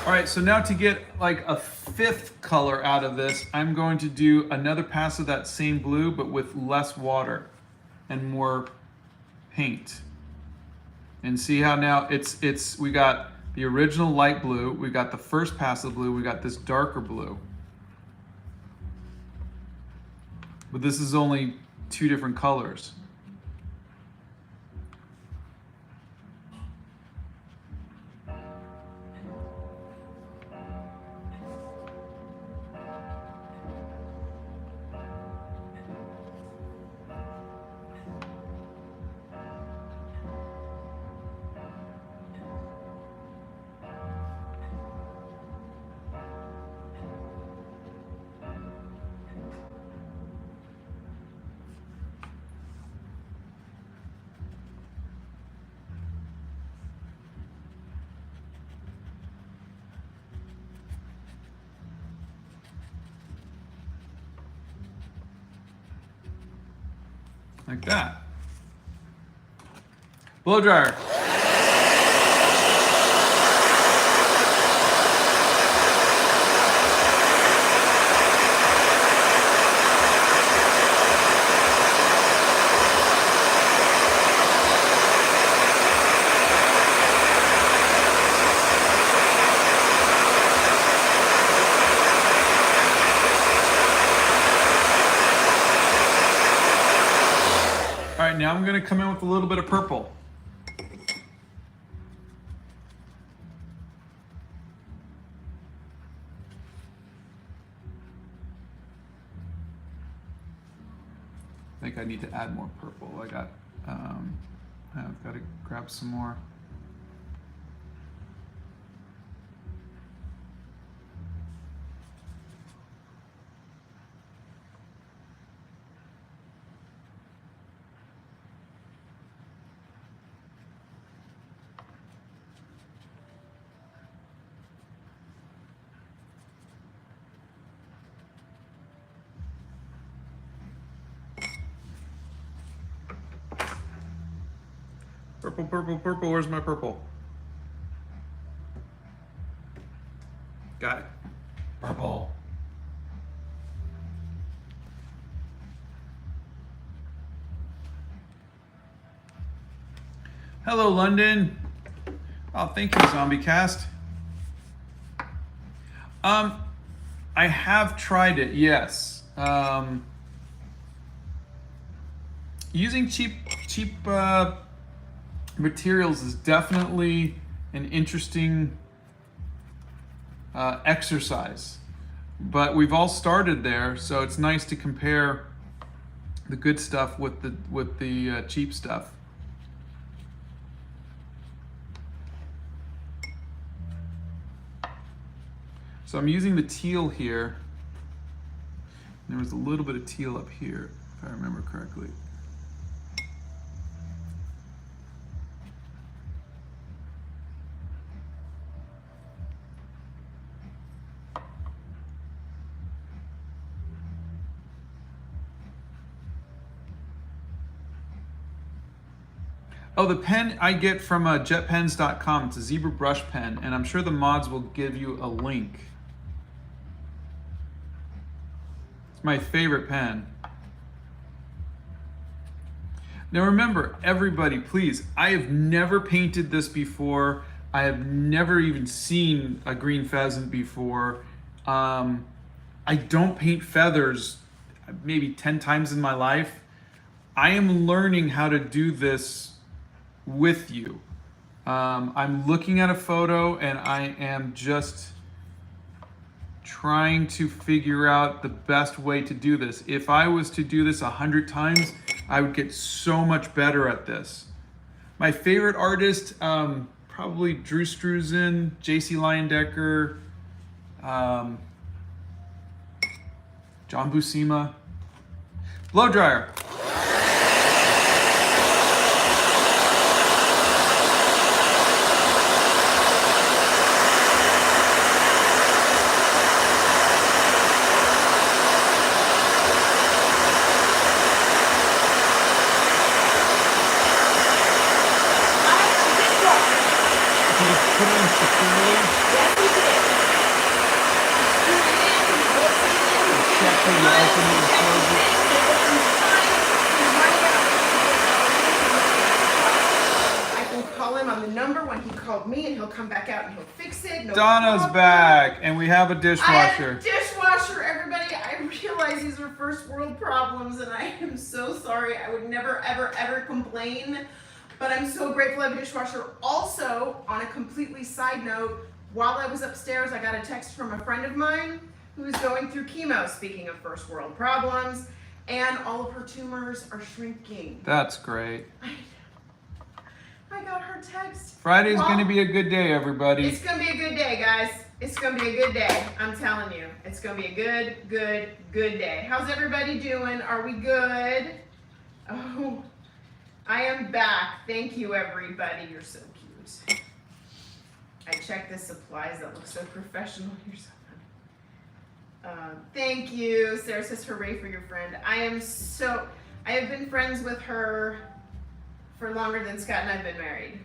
All right, so now to get like a fifth color out of this, I'm going to do another pass of that same blue, but with less water and more paint. And see how now we got the original light blue, we got the first pass of blue, we got this darker blue. But this is only two different colors. Like that. Blow dryer. All right, now I'm going to come in with a little bit of purple. I think I need to add more purple. I've got to grab some more. Purple, purple, purple, where's my purple? Got it. Purple. Hello, London. Oh, thank you, ZombieCast. I have tried it, yes. Using cheap materials is definitely an interesting exercise, but we've all started there, so it's nice to compare the good stuff with the cheap stuff. So I'm using the teal here. There was a little bit of teal up here, if I remember correctly. Oh, the pen I get from jetpens.com. It's a zebra brush pen, and I'm sure the mods will give you a link. It's my favorite pen. Now remember, everybody, please, I have never painted this before. I have never even seen a green pheasant before. I don't paint feathers maybe 10 times in my life. I am learning how to do this with you. I'm looking at a photo and I am just trying to figure out the best way to do this. If I was to do this 100 times, I would get so much better at this. My favorite artist, probably Drew Struzan, JC Leyendecker, John Buscema. Blow dryer. Come back out and he'll fix it. No Donna's problem. back, and we have a dishwasher. I have a dishwasher, everybody. I realize these are first world problems, and I am so sorry. I would never, ever, ever complain, but I'm so grateful I have a dishwasher. Also, on a completely side note, while I was upstairs, I got a text from a friend of mine who is going through chemo, speaking of first world problems, and all of her tumors are shrinking. That's great. I got her text. Friday's going to be a good day, everybody. It's going to be a good day, guys. It's going to be a good day. I'm telling you. It's going to be a good day. How's everybody doing? Are we good? Oh, I am back. Thank you, everybody. You're so cute. I checked the supplies. That looks so professional. You're so funny. Thank you. Sarah says, hooray for your friend. I have been friends with her for longer than Scott and I've been married.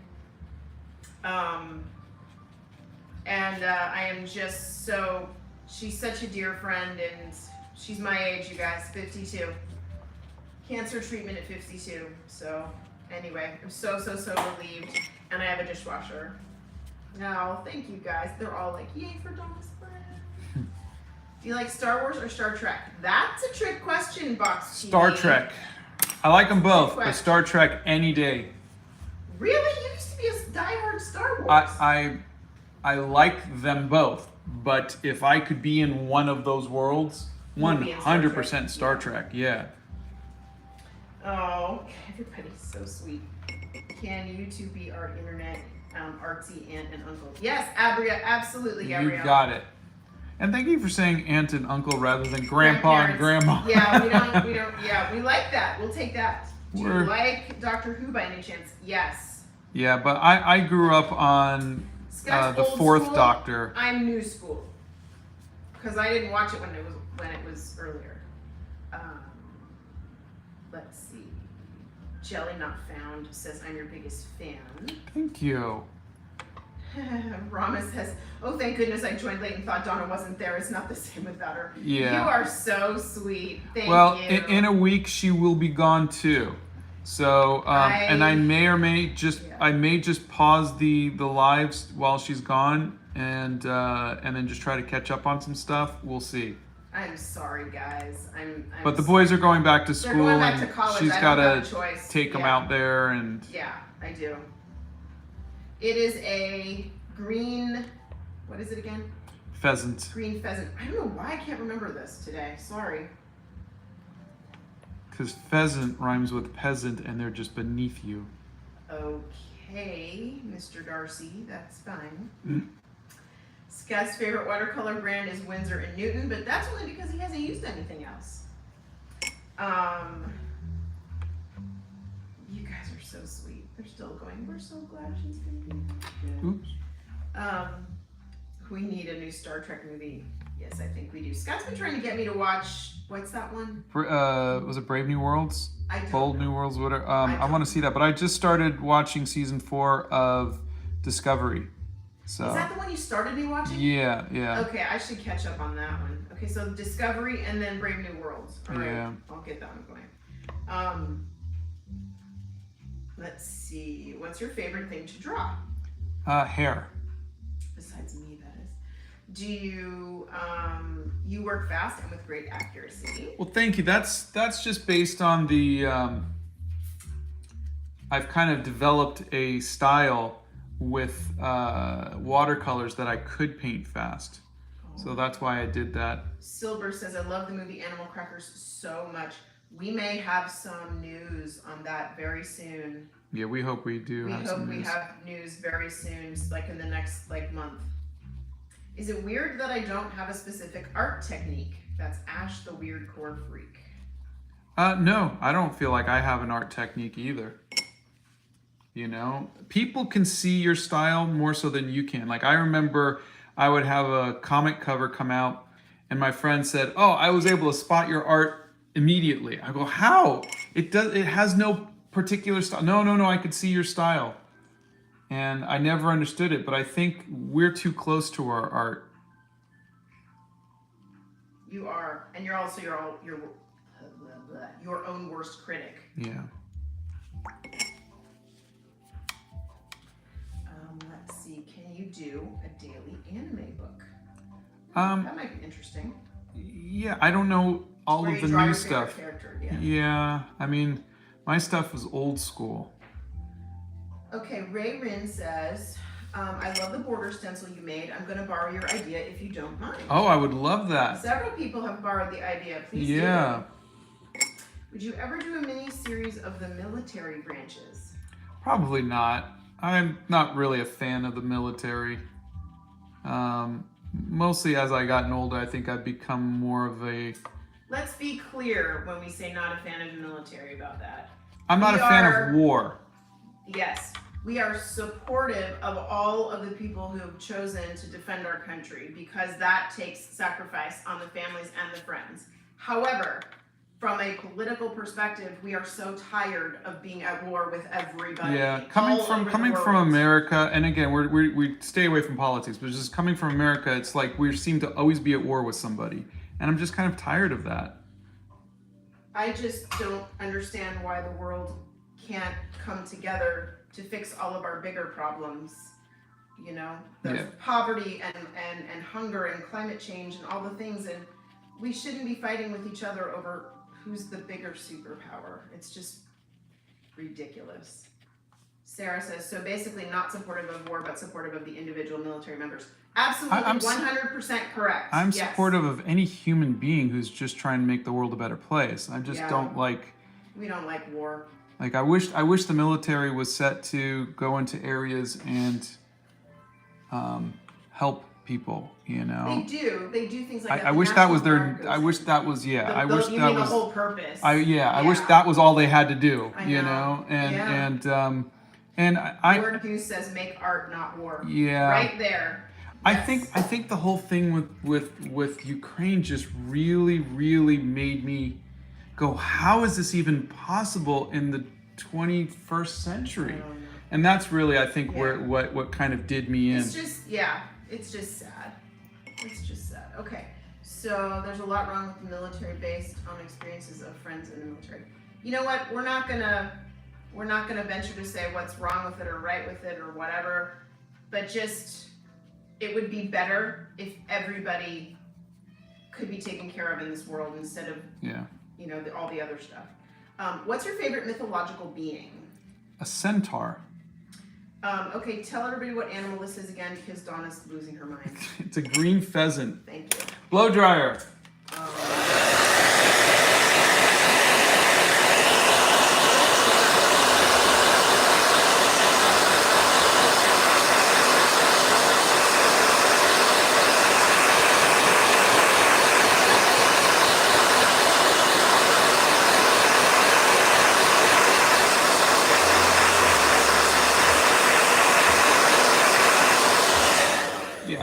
I am just so, she's such a dear friend, and she's my age, you guys, 52. Cancer treatment at 52. So anyway, I'm so relieved, and I have a dishwasher. No, thank you guys. They're all like, yay for Donna's friend. Do you like Star Wars or Star Trek? That's a trick question, Box TV. Star Trek. I like them both, but Star Trek any day. Really? You used to be a diehard Star Wars. I like them both, but if I could be in one of those worlds, 100% Star Trek, yeah. Oh, everybody's so sweet. Can you two be our internet artsy aunt and uncle? Yes, absolutely, Gabrielle. You got it. And thank you for saying aunt and uncle rather than grandpa and grandma. Yeah, we don't, yeah, we like that. We'll take that. Do you like Doctor Who by any chance? Yes. Yeah, but I grew up on the fourth Doctor. I'm new school. Because I didn't watch it when it was earlier. Let's see. Jelly Not Found says, I'm your biggest fan. Thank you. Rama says, oh, thank goodness I joined late and thought Donna wasn't there. It's not the same without her. Yeah. You are so sweet. Thank well, you. in a week she will be gone too. So, and I may just pause the lives while she's gone, and then just try to catch up on some stuff. We'll see. I'm sorry, guys. But the boys are going back to school, going back and to college. she's I got don't have a to choice. take them out there, and yeah, I do. It is a green. What is it again? Pheasant. Green pheasant. I don't know why I can't remember this today. Sorry. Because pheasant rhymes with peasant, and they're just beneath you. Okay, Mr. Darcy, that's fine. Scott's favorite watercolor brand is Winsor & Newton, but that's only because he hasn't used anything else. You guys are so sweet. They're still going, we're so glad she's going to be good. Oops. We need a new Star Trek movie. Yes, I think we do. Scott's been trying to get me to watch, what's that one? Was it Brave New Worlds? Bold New Worlds, whatever. I want to see that, but I just started watching season 4 of Discovery. So. Is that the one you started me watching? Yeah. Okay, I should catch up on that one. Okay, so Discovery and then Brave New Worlds. All right, yeah. I'll get that one going. Let's see. What's your favorite thing to draw? Hair. Besides me, that is. Do you you work fast and with great accuracy? Well, thank you. That's just based on the. I've kind of developed a style with watercolors that I could paint fast. So that's why I did that. Silver says, I love the movie Animal Crackers so much. We may have some news on that very soon. Yeah, we hope we do. We hope we have news very soon, like in the next month. Is it weird that I don't have a specific art technique? That's Ash the Weird Core Freak. No, I don't feel like I have an art technique either. You know, people can see your style more so than you can. Like I remember I would have a comic cover come out and my friend said, oh, I was able to spot your art immediately. I go, how? It has no particular style. No, I could see your style. And I never understood it, but I think we're too close to our art. You are, and you're also your own worst critic. Yeah. Let's see, can you do a daily anime book? That might be interesting. Yeah, I don't know all of the new stuff. Yeah, I mean, my stuff was old school. Okay, Ray Rin says, I love the border stencil you made. I'm going to borrow your idea if you don't mind. Oh, I would love that. Several people have borrowed the idea. Please do it. Would you ever do a mini series of the military branches? Probably not. I'm not really a fan of the military. Mostly as I gotten older, I think I've become more of a... Let's be clear when we say not a fan of the military about that. I'm not a fan of war. Yes. We are supportive of all of the people who have chosen to defend our country because that takes sacrifice on the families and the friends. However, from a political perspective, we are so tired of being at war with everybody. Yeah, coming from America, and again, we stay away from politics, but just coming from America, it's like we seem to always be at war with somebody, and I'm just kind of tired of that. I just don't understand why the world can't come together to fix all of our bigger problems. You know, there's poverty and hunger and climate change and all the things, and we shouldn't be fighting with each other over who's the bigger superpower. It's just ridiculous. Sarah says, so basically not supportive of war, but supportive of the individual military members. Absolutely, 100% correct. I'm supportive of any human being who's just trying to make the world a better place. I just don't like... We don't like war. Like, I wish the military was set to go into areas and help people, you know. They do things like I wish that was their. I wish that was the whole purpose. I wish that was all they had to do, you know. And Word Who says make art, not war. Yeah. Right there. I think the whole thing with Ukraine just really made me go, how is this even possible in the 21st century? And that's really, I think, Yeah. where what kind of did me in. It's just, yeah, it's just sad. It's just sad. Okay, so there's a lot wrong with the military based on experiences of friends in the military. You know what? We're not gonna venture to say what's wrong with it or right with it or whatever, but just it would be better if everybody could be taken care of in this world instead of all the other stuff. What's your favorite mythological being? A centaur. Okay, tell everybody what animal this is again because Donna's losing her mind. It's a green pheasant. Thank you. Blow dryer.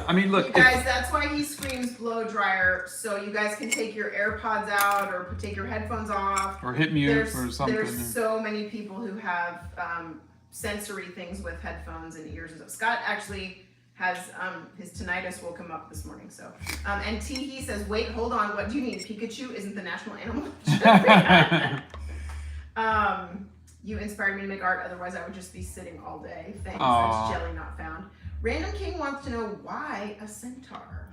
I mean, look, you guys, that's why he screams blow dryer, so you guys can take your AirPods out or take your headphones off. Or hit mute or something. There's so many people who have sensory things with headphones and ears and stuff. Scott actually has his tinnitus woke him up this morning. So, and Teehee says, wait, hold on, what do you mean? Pikachu isn't the national animal? You inspired me to make art, otherwise I would just be sitting all day. Thanks, that's Jelly Not Found. Random King wants to know why a centaur.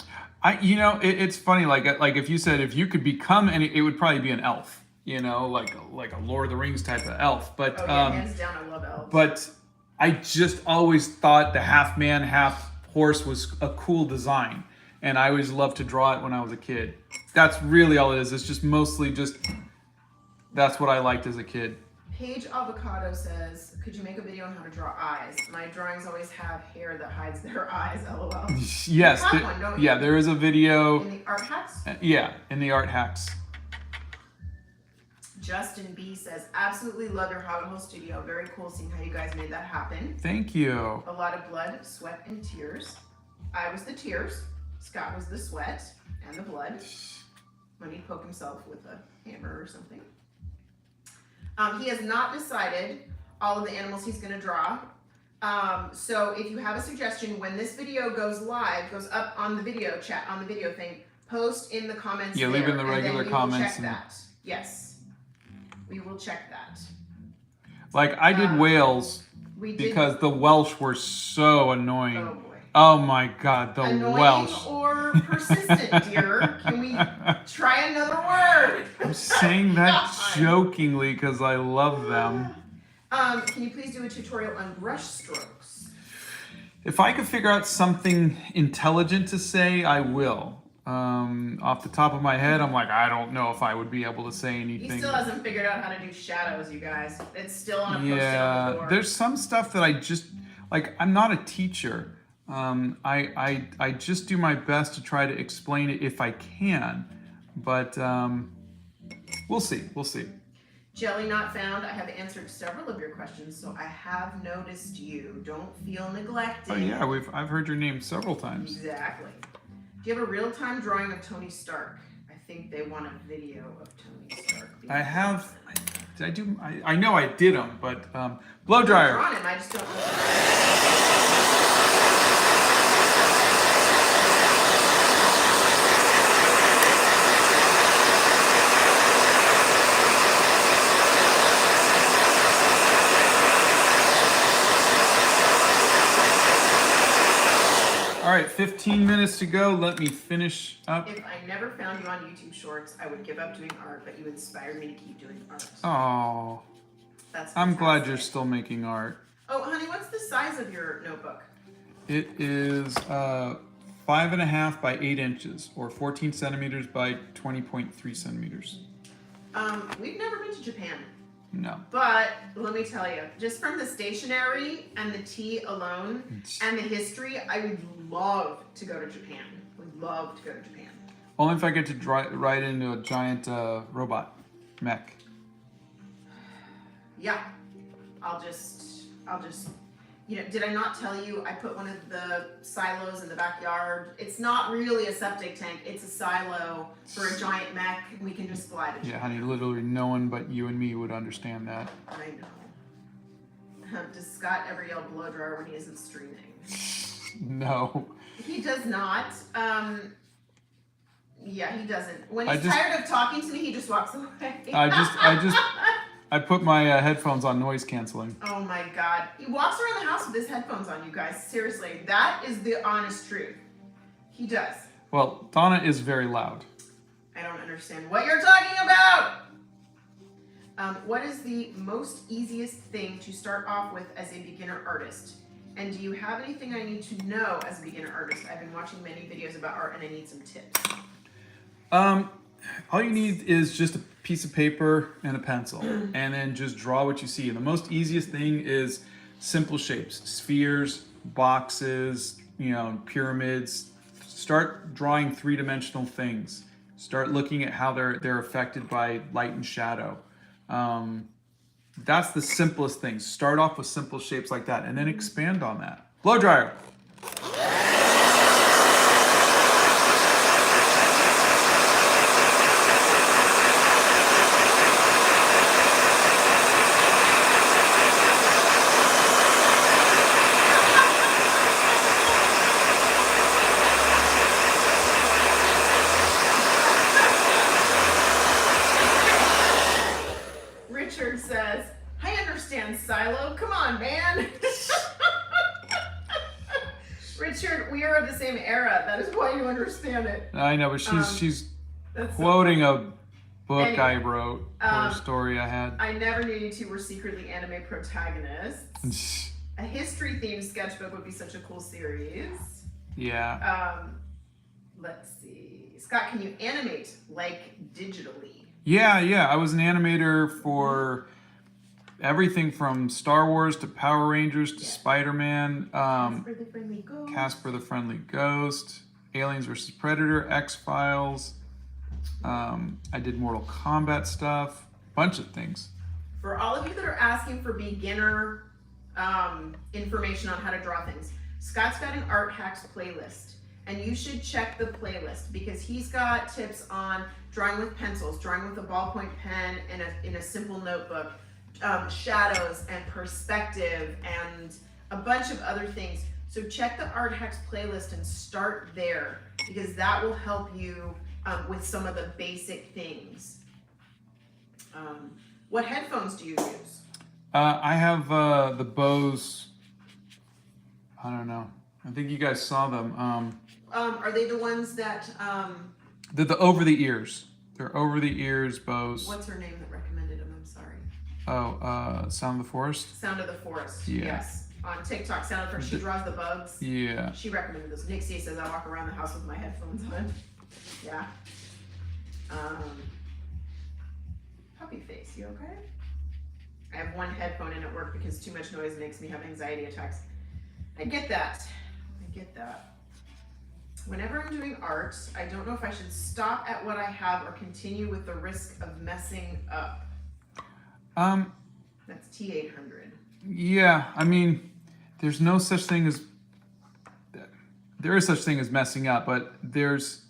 It's funny. Like if you said if you could become any, it would probably be an elf. Like a Lord of the Rings type of elf. But hands down, I love elves. But I just always thought the half man, half horse was a cool design, and I always loved to draw it when I was a kid. That's really all it is. It's just mostly that's what I liked as a kid. Paige Avocado says, could you make a video on how to draw eyes? My drawings always have hair that hides their eyes, lol. Yes. You have one, don't you? Yeah, there is a video. In the art hacks? Yeah, in the art hacks. Justin B says, absolutely love your Hobbit Hole studio. Very cool seeing how you guys made that happen. Thank you. A lot of blood, sweat, and tears. I was the tears. Scott was the sweat and the blood. When he poked himself with a hammer or something. He has not decided all of the animals he's going to draw. So if you have a suggestion, when this video goes live, goes up on the video chat, on the video thing, post in the comments. Yeah, leave in the regular comments. Check that. Yes, we will check that. Like I did whales because the Welsh were so annoying. Oh boy. Oh my God, the annoying Welsh. Or persistent, dear. Can we try another word? I'm saying that jokingly because I love them. Can you please do a tutorial on brush strokes? If I could figure out something intelligent to say, I will. Off the top of my head, I'm like, I don't know if I would be able to say anything. He still hasn't figured out how to do shadows, you guys. It's still on a post-it on the door. There's some stuff that I just, like, I'm not a teacher. I just do my best to try to explain it if I can, but we'll see. Jelly Not Found. I have answered several of your questions, so I have noticed you. Don't feel neglected. Oh yeah, I've heard your name several times. Exactly. Do you have a real-time drawing of Tony Stark? I think they want a video of Tony Stark. I have. Did I do? I know I did them, but blow dryer. I've drawn him. I just don't know. All right, 15 minutes to go. Let me finish up. If I never found you on YouTube Shorts, I would give up doing art, but you inspired me to keep doing art. Oh, That's I'm glad fantastic. you're still making art. Oh, honey, what's the size of your notebook? It is 5.5 by 8 inches, or 14 centimeters by 20.3 centimeters. We've never been to Japan. No. But let me tell you, just from the stationery and the tea alone and the history, I would love to go to Japan. Would love to go to Japan. Only if I get to ride into a giant robot mech. Yeah, I'll just, did I not tell you I put one of the silos in the backyard? It's not really a septic tank, it's a silo for a giant mech. We can just fly to Japan. Yeah, honey, literally no one but you and me would understand that. I know. Does Scott ever yell blow dryer when he isn't streaming? No. He does not. Yeah, he doesn't. When he's tired of talking to me, he just walks away. I put my headphones on noise canceling. Oh my God. He walks around the house with his headphones on, you guys. Seriously, that is the honest truth. He does. Well, Donna is very loud. I don't understand what you're talking about. What is the most easiest thing to start off with as a beginner artist? And do you have anything I need to know as a beginner artist? I've been watching many videos about art and I need some tips. All you need is just a piece of paper and a pencil, and then just draw what you see. And the most easiest thing is simple shapes, spheres, boxes, pyramids. Start drawing three-dimensional things. Start looking at how they're affected by light and shadow. That's the simplest thing. Start off with simple shapes like that, and then expand on that. Blow dryer. Richard says, I understand Silo. Come on, man. Richard, we are of the same era. That is why you understand it. I know, but she's quoting a book I wrote or a story I had. I never knew you two were secretly anime protagonists. A history-themed sketchbook would be such a cool series. Yeah. Let's see. Scott, can you animate, like, digitally? Yeah. I was an animator for everything from Star Wars to Power Rangers to Spider-Man. Casper the Friendly Ghost. Casper the Friendly Ghost. Aliens vs. Predator. X-Files. I did Mortal Kombat stuff. Bunch of things. For all of you that are asking for beginner information on how to draw things, Scott's got an Art Hacks playlist. And you should check the playlist because he's got tips on drawing with pencils, drawing with a ballpoint pen and in a simple notebook, shadows and perspective and a bunch of other things. So check the Art Hacks playlist and start there because that will help you with some of the basic things. What headphones do you use? I have the Bose. I don't know. I think you guys saw them. Are they the ones that? They're the over the ears. They're over the ears Bose. What's her name that recommended them? I'm sorry. Oh, Sound of the Forest. Sound of the Forest. Yeah. Yes. On TikTok, Sound of the Forest. She draws the bugs. Yeah. She recommended those. Nixie says I walk around the house with my headphones on. Yeah. Puppy face. You okay? I have one headphone in at work because too much noise makes me have anxiety attacks. I get that. Whenever I'm doing art, I don't know if I should stop at what I have or continue with the risk of messing up. That's T800. Yeah, I mean, there is such thing as messing up, but there's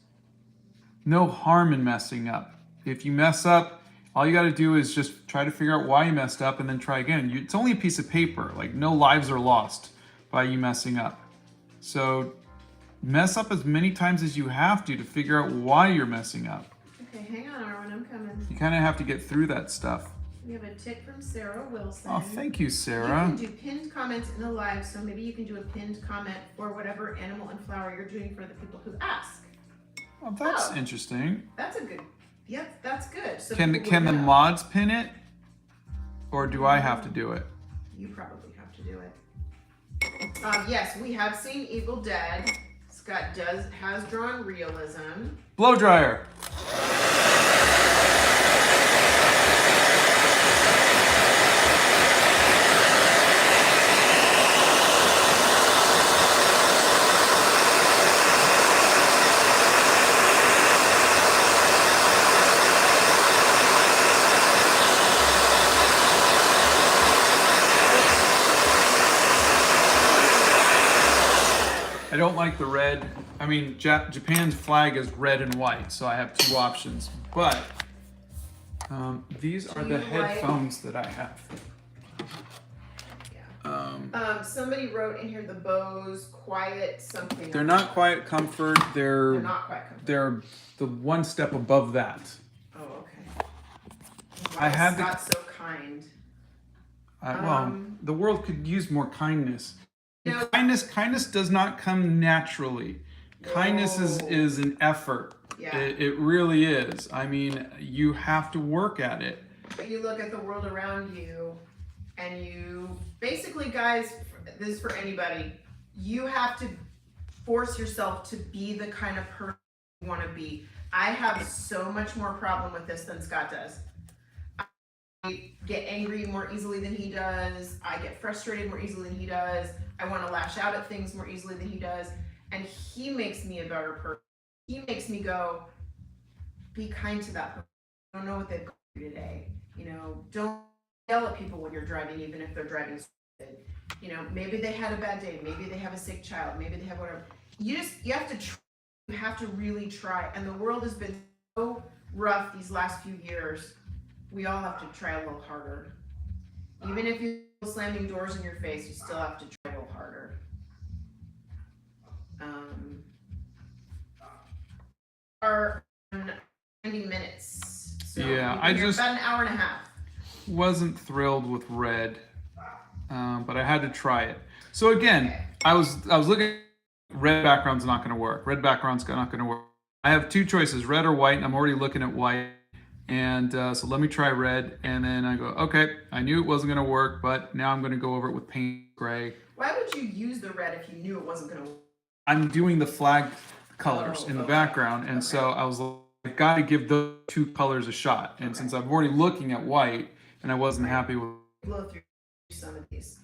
no harm in messing up. If you mess up, all you got to do is just try to figure out why you messed up and then try again. It's only a piece of paper. Like, no lives are lost by you messing up. So mess up as many times as you have to figure out why you're messing up. Okay, hang on, Arwen, I'm coming. You kind of have to get through that stuff. We have a tip from Sarah Wilson. Oh, thank you, Sarah. You can do pinned comments in the live, so maybe you can do a pinned comment for whatever animal and flower you're doing for the people who ask. Oh, that's interesting. That's a good, yeah, that's good. So Can the mods pin it? Or do I have to do it? You probably have to do it. Yes, we have seen Evil Dead. Scott has drawn realism. Blow dryer. I don't like the red. I mean, Japan's flag is red and white, so I have two options. But these are the headphones that I have. Yeah. Somebody wrote in here the bows quiet something. They're not quiet comfort. They're not quiet comfort. They're the one step above that. Oh, okay. I had Scott's so kind. Well, the world could use more kindness. You know, Kindness does not come naturally. Kindness is an effort. Yeah. It really is. I mean, you have to work at it. You look at the world around you, and you basically, guys, this is for anybody. You have to force yourself to be the kind of person you want to be. I have so much more problem with this than Scott does. I get angry more easily than he does. I get frustrated more easily than he does. I want to lash out at things more easily than he does. And he makes me a better person. He makes me go, be kind to that person. I don't know what they've gone through today. You know, don't yell at people when you're driving, even if they're driving stupid. You know, maybe they had a bad day. Maybe they have a sick child. Maybe they have whatever. You have to try. You have to really try. And the world has been so rough these last few years. We all have to try a little harder. Even if you're slamming doors in your face, you still have to try a little harder. Are 90 minutes. So yeah, I just about an hour and a half. Wasn't thrilled with red, but I had to try it. So again, Okay. I was looking. Red background's not going to work. Red background's not going to work. I have two choices, red or white, and I'm already looking at white. And so let me try red, and then I go, okay, I knew it wasn't going to work, but now I'm going to go over it with paint gray. Why would you use the red if you knew it wasn't going to work? I'm doing the flag colors in the background, and so I was like, I've got to give those two colors a shot. And since I'm already looking at white, and I wasn't happy with Blow through some of these.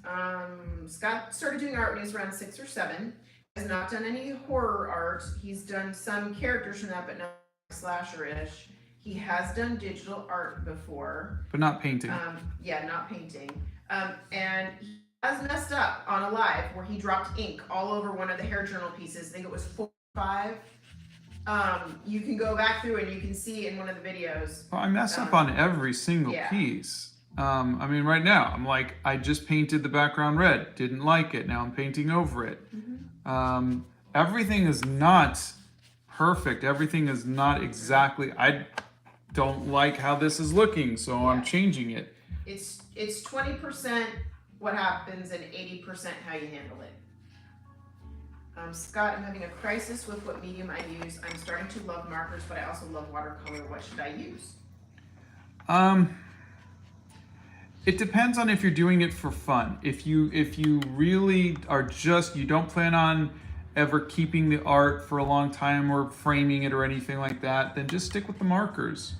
Scott started doing art when he was around 6 or 7. He has not done any horror art. He's done some characters from that, but not slasher-ish. He has done digital art before. but not painting. Yeah, not painting. And he has messed up on a live where he dropped ink all over one of the hair journal pieces. I think it was 4 or 5. You can go back through and you can see in one of the videos. Well, I mess up on every single piece. I mean, right now, I'm like, I just painted the background red. Didn't like it. Now I'm painting over it. Mm-hmm. Everything is not perfect. Everything is not exactly... I don't like how this is looking, so I'm changing it. It's 20% what happens and 80% how you handle it. Scott, I'm having a crisis with what medium I use. I'm starting to love markers, but I also love watercolor. What should I use? It depends on if you're doing it for fun. If you really are you don't plan on ever keeping the art for a long time or framing it or anything like that, then just stick with the markers.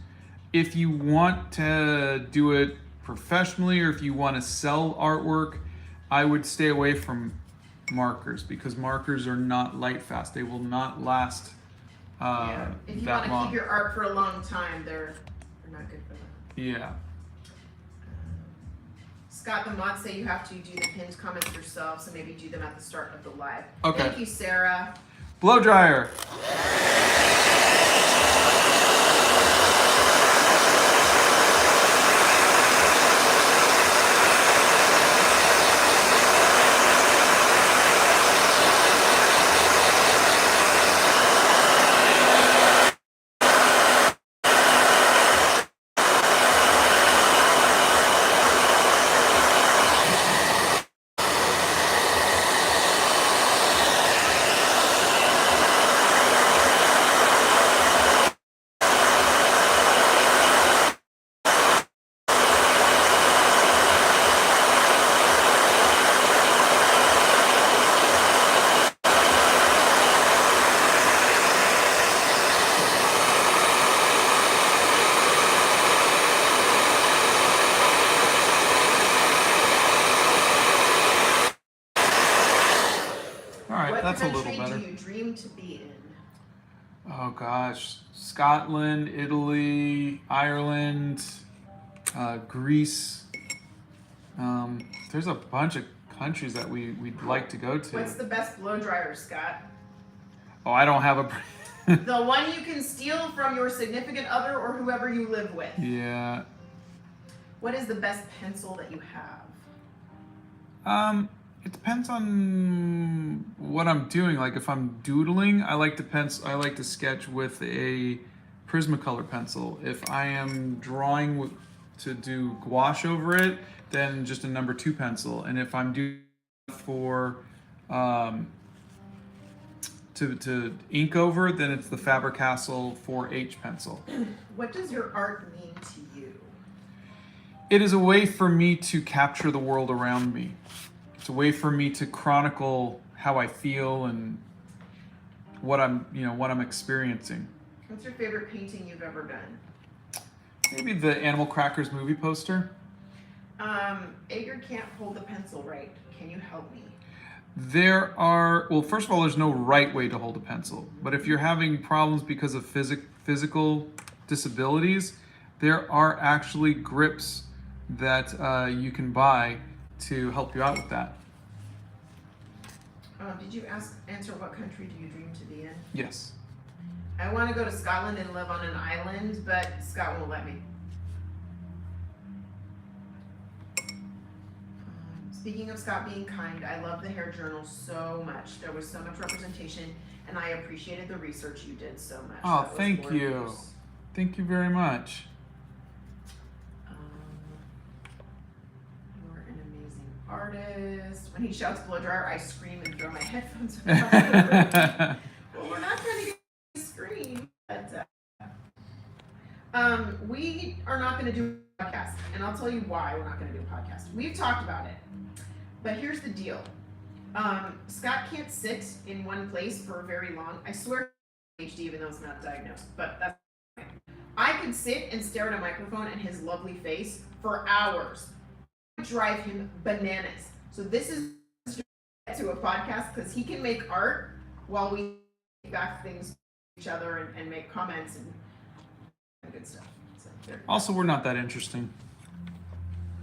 If you want to do it professionally or if you want to sell artwork, I would stay away from markers because markers are not light fast. They will not last If you that want to long. keep your art for a long time, they're not good for that. Yeah. Scott, the mods say you have to do the pinned comments yourself, so maybe do them at the start of the live. Okay. Thank you, Sarah. Blow dryer. That's a little better. What country do you dream to be in? Oh gosh, Scotland, Italy, Ireland, Greece. There's a bunch of countries that we'd like to go to. What's the best blow dryer, Scott? Oh, I don't have a... The one you can steal from your significant other or whoever you live with. Yeah. What is the best pencil that you have? It depends on what I'm doing. Like if I'm doodling, I like to sketch with a Prismacolor pencil. If I am drawing to do gouache over it, then just a number 2 pencil. And if I'm doing for to ink over, then it's the Faber-Castell 4H pencil. What does your art mean to you? It is a way for me to capture the world around me. It's a way for me to chronicle how I feel and what I'm experiencing. What's your favorite painting you've ever done? Maybe the Animal Crackers movie poster. Edgar can't hold the pencil right. Can you help me? Well, first of all, there's no right way to hold a pencil. But if you're having problems because of physical disabilities, there are actually grips that you can buy to help you out with that. Did you answer what country do you dream to be in? Yes. I want to go to Scotland and live on an island, but Scott won't let me. Speaking of Scott being kind, I love the hair journal so much. There was so much representation, and I appreciated the research you did so much. Oh, thank you. Thank you very much. You're an amazing artist. When he shouts blow dryer, I scream and throw my headphones across the room. Well, we're not trying to get a scream, but we are not going to do a podcast, and I'll tell you why we're not going to do a podcast. We've talked about it, but here's the deal. Scott can't sit in one place for very long. I swear, ADHD, even though it's not diagnosed, but that's fine. I could sit and stare at a microphone and his lovely face for hours. It would drive him bananas. So this is to a podcast because he can make art while we back things to each other and make comments and good stuff. So, also, we're not that interesting.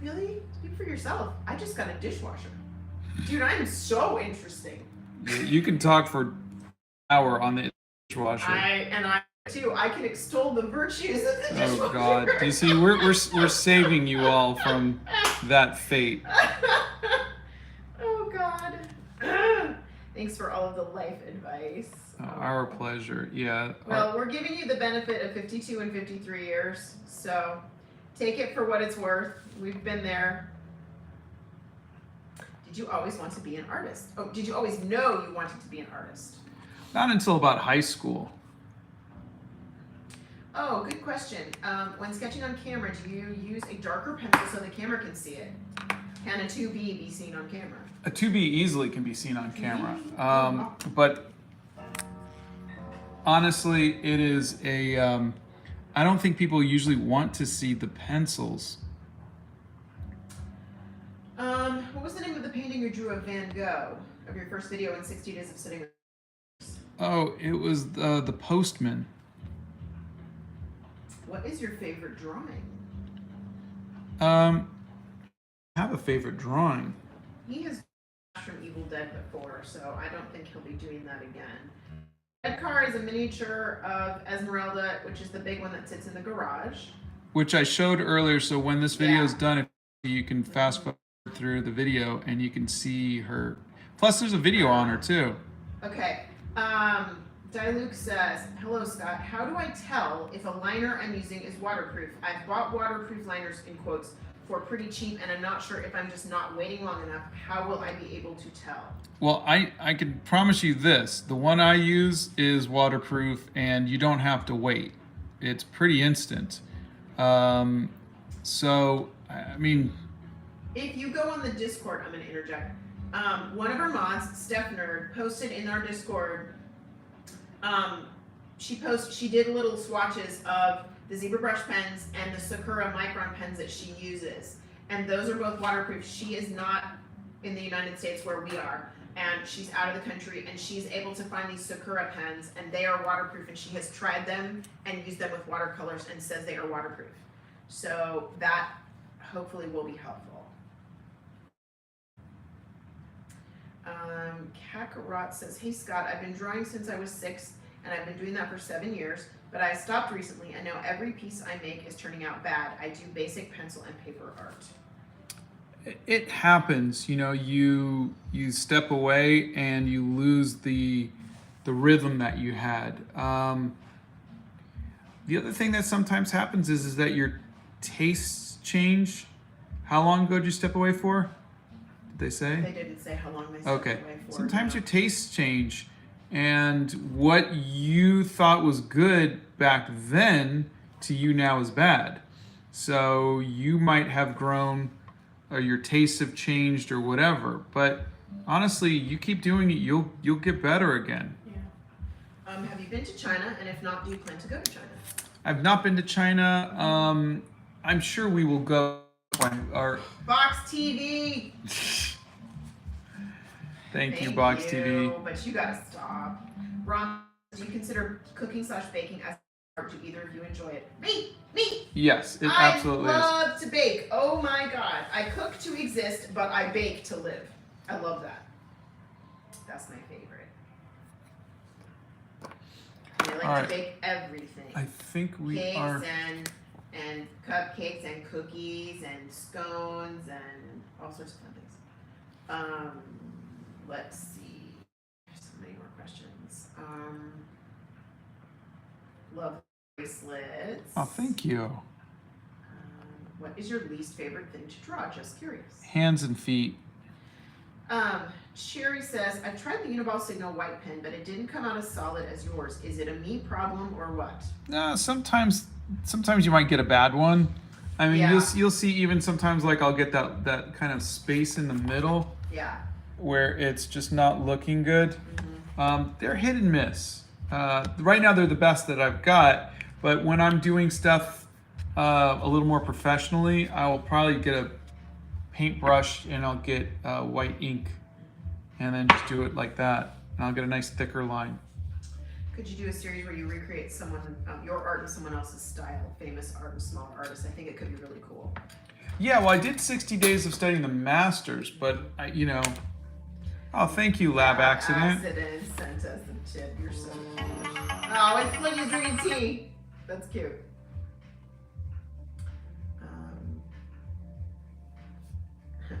Really? Speak for yourself. I just got a dishwasher. Dude, I'm so interesting. You can talk for an hour on the dishwasher. I too. I can extol the virtues of the dishwasher. Oh God! Do you see? We're saving you all from that fate. Oh God! Thanks for all of the life advice. Our pleasure. Yeah. Well, we're giving you the benefit of 52 and 53 years, so take it for what it's worth. We've been there. Did you always want to be an artist? Oh, did you always know you wanted to be an artist? Not until about high school. Oh, good question. When sketching on camera, do you use a darker pencil so the camera can see it? Can a 2B be seen on camera? A 2B easily can be seen on camera. But honestly, it is I don't think people usually want to see the pencils. What was the name of the painting you drew of Van Gogh, of your first video in 60 Days of Sitting? Oh, it was the Postman. What is your favorite drawing? I have a favorite drawing. He has from Evil Dead before, so I don't think he'll be doing that again. Red car is a miniature of Esmeralda, which is the big one that sits in the garage. Which I showed earlier, so when this video is done, you can fast forward through the video and you can see her. Plus, there's a video on her too. Okay. Diluke says, hello Scott, how do I tell if a liner I'm using is waterproof? I've bought waterproof liners in quotes for pretty cheap and I'm not sure if I'm just not waiting long enough. How will I be able to tell? Well, I can promise you this. The one I use is waterproof and you don't have to wait. It's pretty instant. So, I mean... If you go on the Discord, I'm going to interject. One of our mods, Steph Nerd, posted in our Discord, she did little swatches of the Zebra Brush pens and the Sakura Micron pens that she uses. And those are both waterproof. She is not in the United States where we are. And she's out of the country and she's able to find these Sakura pens and they are waterproof and she has tried them and used them with watercolors and says they are waterproof. So that hopefully will be helpful. Kakarot says, hey Scott, I've been drawing since I was 6 and I've been doing that for 7 years, but I stopped recently and now every piece I make is turning out bad. I do basic pencil and paper art. it happens. You know, you step away and you lose the rhythm that you had. The other thing that sometimes happens is that your tastes change. How long ago did you step away for? Did they say? They didn't say how long they stepped Okay. away for. Sometimes your tastes change, and what you thought was good back then to you now is bad. So you might have grown, or your tastes have changed, or whatever. But honestly, you keep doing it, you'll get better again. Yeah. Have you been to China? And if not, do you plan to go to China? I've not been to China. I'm sure we will go. Our Box TV. Thank you, Box you, TV. But you gotta stop. Ron, do you consider cooking/baking as art? Do either of you enjoy it? Me. Yes, it absolutely is. I love to bake. Oh my god. I cook to exist, but I bake to live. I love that. That's my favorite. I like All right. to bake everything. I think we Cakes are. and cupcakes and cookies and scones and all sorts of fun things. Let's see. There's so many more questions. Love bracelets. Oh, thank you. What is your least favorite thing to draw? Just curious. Hands and feet. Sherry says, I tried the Uniball Signal white pen, but it didn't come out as solid as yours. Is it a me problem or what? No, sometimes you might get a bad one. I mean, Yeah. you'll see even sometimes like I'll get that kind of space in the middle Yeah. where it's just not looking good. Mm-hmm. They're hit and miss. Right now they're the best that I've got, but when I'm doing stuff a little more professionally, I will probably get a paintbrush and I'll get white ink and then just do it like that, and I'll get a nice thicker line. Could you do a series where you recreate someone, your art in someone else's style, famous art and smaller artists? I think it could be really cool. Yeah, well, I did 60 days of studying the masters, but oh, thank you, Lab Accident. Accident sent us a tip. You're so cute. Oh, it's Flingy's drinking tea. That's cute.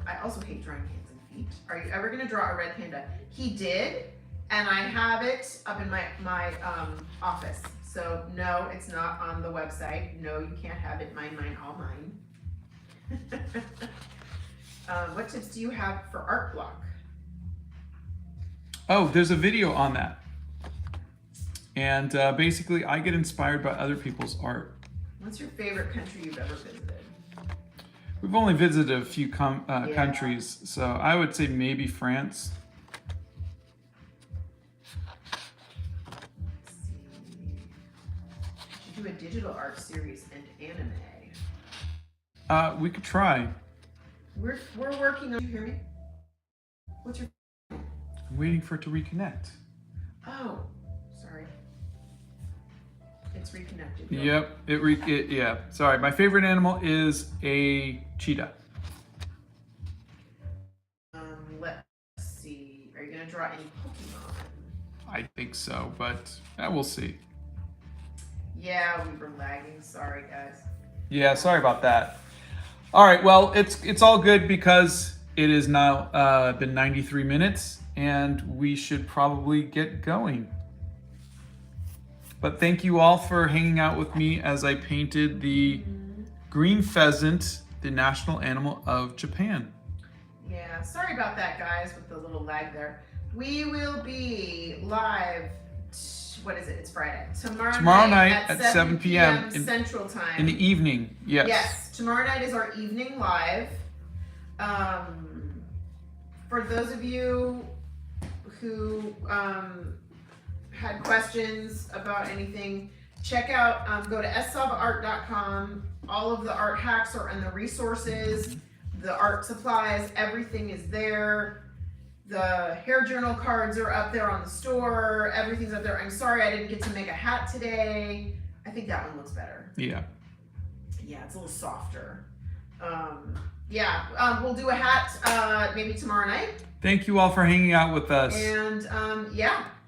I also hate drawing hands and feet. Are you ever gonna draw a red panda? He did, and I have it up in my office. So no, it's not on the website. No, you can't have it. Mine, all mine. What tips do you have for art block? Oh, there's a video on that. And basically, I get inspired by other people's art. What's your favorite country you've ever visited? We've only visited a few countries, so I would say maybe France. Let's see. Should you do a digital art series and anime? We could try. We're working on. You hear me? What's your? I'm waiting for it to reconnect. Oh, sorry. It's reconnected. Yep, yeah. Sorry, my favorite animal is a cheetah. Let's see. Are you gonna draw any Pokemon? I think so, but we'll see. Yeah, we were lagging. Sorry, guys. Yeah, sorry about that. All right, well, it's all good because it is now been 93 minutes, and we should probably get going. But thank you all for hanging out with me as I painted the green pheasant, the national animal of Japan. Yeah, sorry about that, guys, with the little lag there. We will be live. What is it? It's Friday. Tomorrow night at 7 p.m. Central Time. In the evening, yes. Yes, tomorrow night is our evening live. For those of you who had questions about anything, check out, go to savaart.com. All of the art hacks are in the resources, the art supplies, everything is there. The hair journal cards are up there on the store. Everything's up there. I'm sorry I didn't get to make a hat today. I think that one looks better. Yeah. Yeah, it's a little softer. We'll do a hat maybe tomorrow night. Thank you all for hanging out with us. And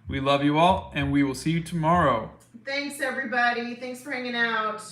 we love you all, and we will see you tomorrow. Thanks, everybody. Thanks for hanging out.